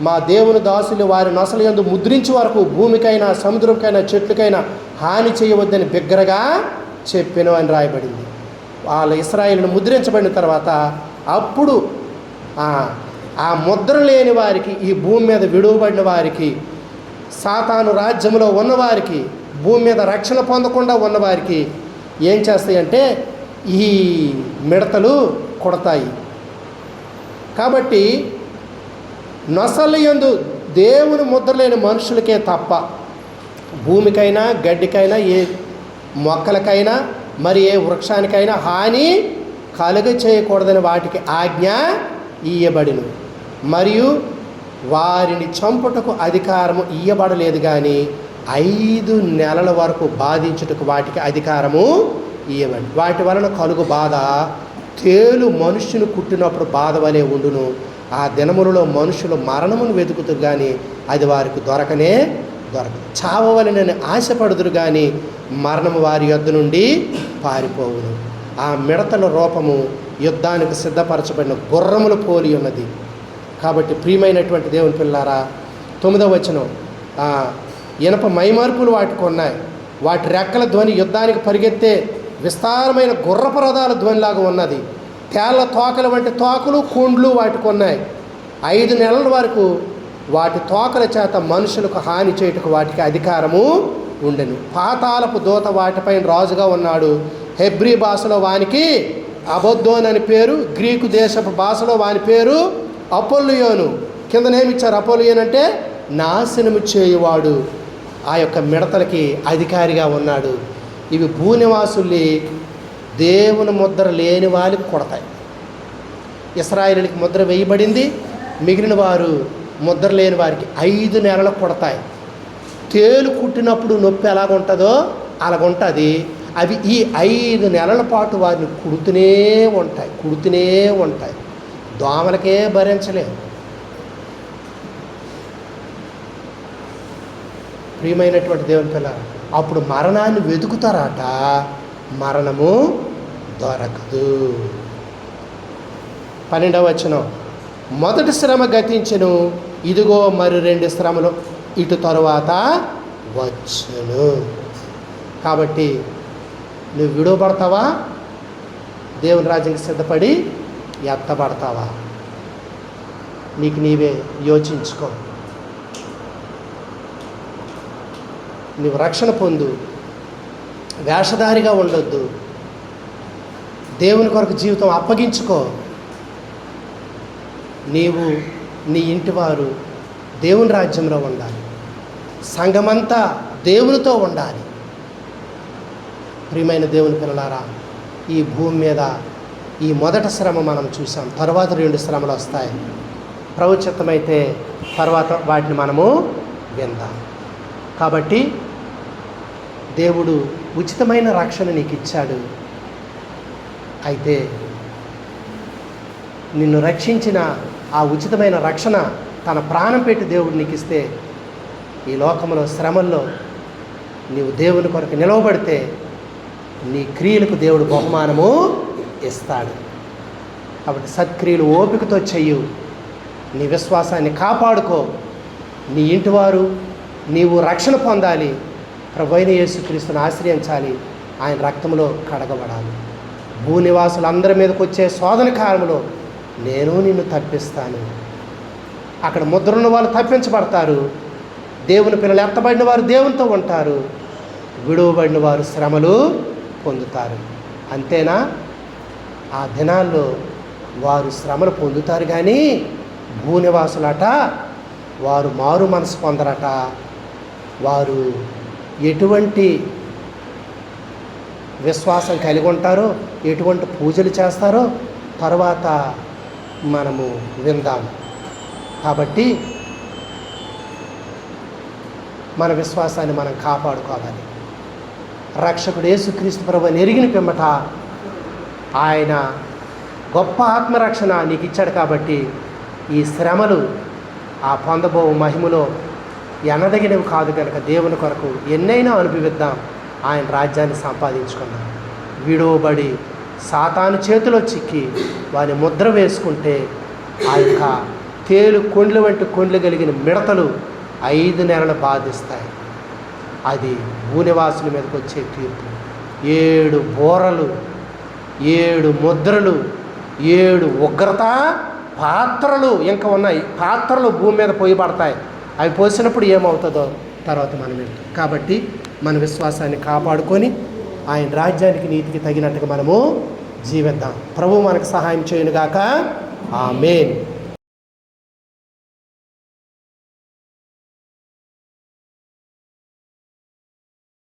మా దేవుని దాసులు వారి నొసలు యందు ముద్రించి వరకు భూమికైనా సముద్రంకైనా చెట్లకైనా హాని చేయవద్దని బిగ్గరగా చెప్పెను అని రాయబడింది. వాళ్ళ ఇశ్రాయేలును ముద్రించబడిన తర్వాత అప్పుడు ఆ ముద్ర లేని వారికి, ఈ భూమి మీద విడువబడిన వారికి, సాతాను రాజ్యంలో ఉన్నవారికి, భూమి మీద రక్షణ పొందకుండా ఉన్నవారికి ఏం చేస్తాయంటే ఈ మిడతలు కొడతాయి. కాబట్టి నొసలు యందు దేవుని ముద్ర లేని మనుషులకే తప్ప భూమికైనా గడ్డికైనా ఏ మొక్కలకైనా మరి ఏ వృక్షానికైనా హాని కలుగ చేయకూడదని వాటికి ఆజ్ఞ ఇయ్యబడిను. మరియు వారిని చంపుటకు అధికారము ఇయ్యబడలేదు, కానీ 5 నెలల వరకు బాధించుటకు వాటికి అధికారము ఇయ్యబడి. వాటి వలన కలుగు బాధ తేలు మనుష్యుని కుట్టినప్పుడు బాధ వలె ఉండును. ఆ దినములలో మనుషులు మరణమును వెతుకుతురు, కానీ అది వారికి దొరకదు. చావవలెనని ఆశపడుదురు, కానీ మరణము వారి యొద్ద నుండి పారిపోవును. ఆ మిడతల రూపము యుద్ధానికి సిద్ధపరచబడిన గుర్రములు పోలి ఉన్నది. కాబట్టి ప్రియమైనటువంటి దేవుని పిల్లారా, 9వ వచనం, ఇనప మైమార్పులు వాటికి ఉన్నాయి. వాటి రెక్కల ధ్వని యుద్ధానికి పరిగెత్తే విస్తారమైన గుర్రపు రథాల ధ్వనిలాగా ఉన్నది. తేళ్ల తోకల వంటి తోకలు కొండ్లు వాటికి ఉన్నాయి. 5 నెలల వరకు వాటి తోకల చేత మనుషులకు హాని చేయుటకు వాటికి అధికారము ఉండెను. పాతాళపు దూత వాటిపైన రాజుగా ఉన్నాడు. హెబ్రీ భాషలో వానికి అబద్దోన్ అని పేరు, గ్రీకు దేశపు భాషలో వాని పేరు అపోలియోను. కిందనేమిచ్చారు? అపోలియోన్ అంటే నాశనము చేయువాడు. ఆ యొక్క మిడతలకి అధికారిగా ఉన్నాడు. ఇవి భూనివాసుల్ని దేవుని ముద్ర లేని వాళ్ళకి కొడతాయి. ఇశ్రాయేలుకి ముద్ర వేయబడింది, మిగిలిన వారు ముద్ర లేని వారికి 5 నెలలు కొడతాయి. తేలు కుట్టినప్పుడు నొప్పి ఎలాగుంటుందో అలాగుంటుంది. అవి ఈ 5 నెలల పాటు వారిని కుడుతూనే ఉంటాయి. దోమలకే భరించలేవు. ప్రియమైనటువంటి దేవుని పిల్లలు, అప్పుడు మరణాన్ని వెతుకుతారట, మరణము దొరకదు. 12వ వచనం, మొదటి శ్రమ గతించెను, ఇదిగో మరి 2 శ్రమలు ఇటు తరువాత వచ్చును. కాబట్టి నువ్వు విడువబడతావా? దేవుని రాజ్యానికి సిద్ధపడి ఎత్తబడతావా? నీకు నీవే యోచించుకో. నువ్వు రక్షణ పొందు, వేషధారిగా ఉండొద్దు, దేవుని కొరకు జీవితం అప్పగించుకో. నీవు నీ ఇంటి వారు దేవుని రాజ్యంలో ఉండాలి, సంఘమంతా దేవునితో ఉండాలి. ప్రియమైన దేవుని పిల్లలారా, ఈ భూమి మీద ఈ మొదటి శ్రమ మనం చూసాం, తర్వాత 2 శ్రమలు వస్తాయి. ప్రభు చిత్తమైతే తర్వాత వాటిని మనము విందాం. కాబట్టి దేవుడు ఉచితమైన రక్షణ నీకు ఇచ్చాడు. అయితే నిన్ను రక్షించిన ఆ ఉచితమైన రక్షణ తన ప్రాణం పెట్టి దేవుడు నీకు ఇస్తే, ఈ లోకంలో శ్రమల్లో నీవు దేవుని కొరకు నిలవబడితే నీ క్రియలకు దేవుడు బహుమానము ఇస్తాడు. కాబట్టి సత్క్రియలు ఓపికతో చెయ్యు. నీ విశ్వాసాన్ని కాపాడుకో. నీ ఇంటివారు నీవు రక్షణ పొందాలి. ప్రభువైన యేసుక్రీస్తుని ఆశ్రయించాలి. ఆయన రక్తంలో కడగబడాలి. భూనివాసులందరి మీదకి వచ్చే శోధన కాలంలో నేను నిన్ను తప్పిస్తాను. అక్కడ ముద్రన్న వాళ్ళు తప్పించబడతారు. దేవుని పిల్లలు ఎత్తబడిన వారు దేవునితో ఉంటారు. విడువబడిన వారు శ్రమలు పొందుతారు. అంతేనా? ఆ దినాల్లో వారు శ్రమలు పొందుతారు, కానీ భూనివాసులట వారు మారు మనసు పొందరట. వారు ఎటువంటి విశ్వాసం కలిగి ఉంటారో, ఎటువంటి పూజలు చేస్తారో తర్వాత మనము విందాం. కాబట్టి మన విశ్వాసాన్ని మనం కాపాడుకోవాలి. రక్షకుడు యేసుక్రీస్తు ప్రభువుని ఎరిగిన పిమ్మట ఆయన గొప్ప ఆత్మరక్షణ నీకు ఇచ్చాడు. కాబట్టి ఈ శ్రమలు ఆ పొందబో మహిమలో ఎనదగినవి కాదు కనుక దేవుని కొరకు ఎన్నైనా అనుభవిద్దాం. ఆయన రాజ్యాన్ని సంపాదించుకున్నాం. విడువబడి సాతాను చేతిలో చిక్కి వారి ముద్ర వేసుకుంటే ఆ యొక్క తేలు కొండ్లు వంటి కొండ్లు కలిగిన మిడతలు 5 నెలలు బాధిస్తాయి. అది భూనివాసుల మీదకి వచ్చే తీర్పు. 7 బోరలు, 7 ముద్రలు, 7 ఉగ్రత పాత్రలు ఇంకా ఉన్నాయి. పాత్రలు భూమి మీద పోయబడతాయి. అవి పోసినప్పుడు ఏమవుతుందో తర్వాత మనం వెళ్తాం. కాబట్టి మన విశ్వాసాన్ని కాపాడుకొని ఆయన రాజ్యానికి నీతికి తగినట్టుగా మనము జీవిద్దాం. ప్రభువు మనకు సహాయం చేయనుగాక. ఆమేన్.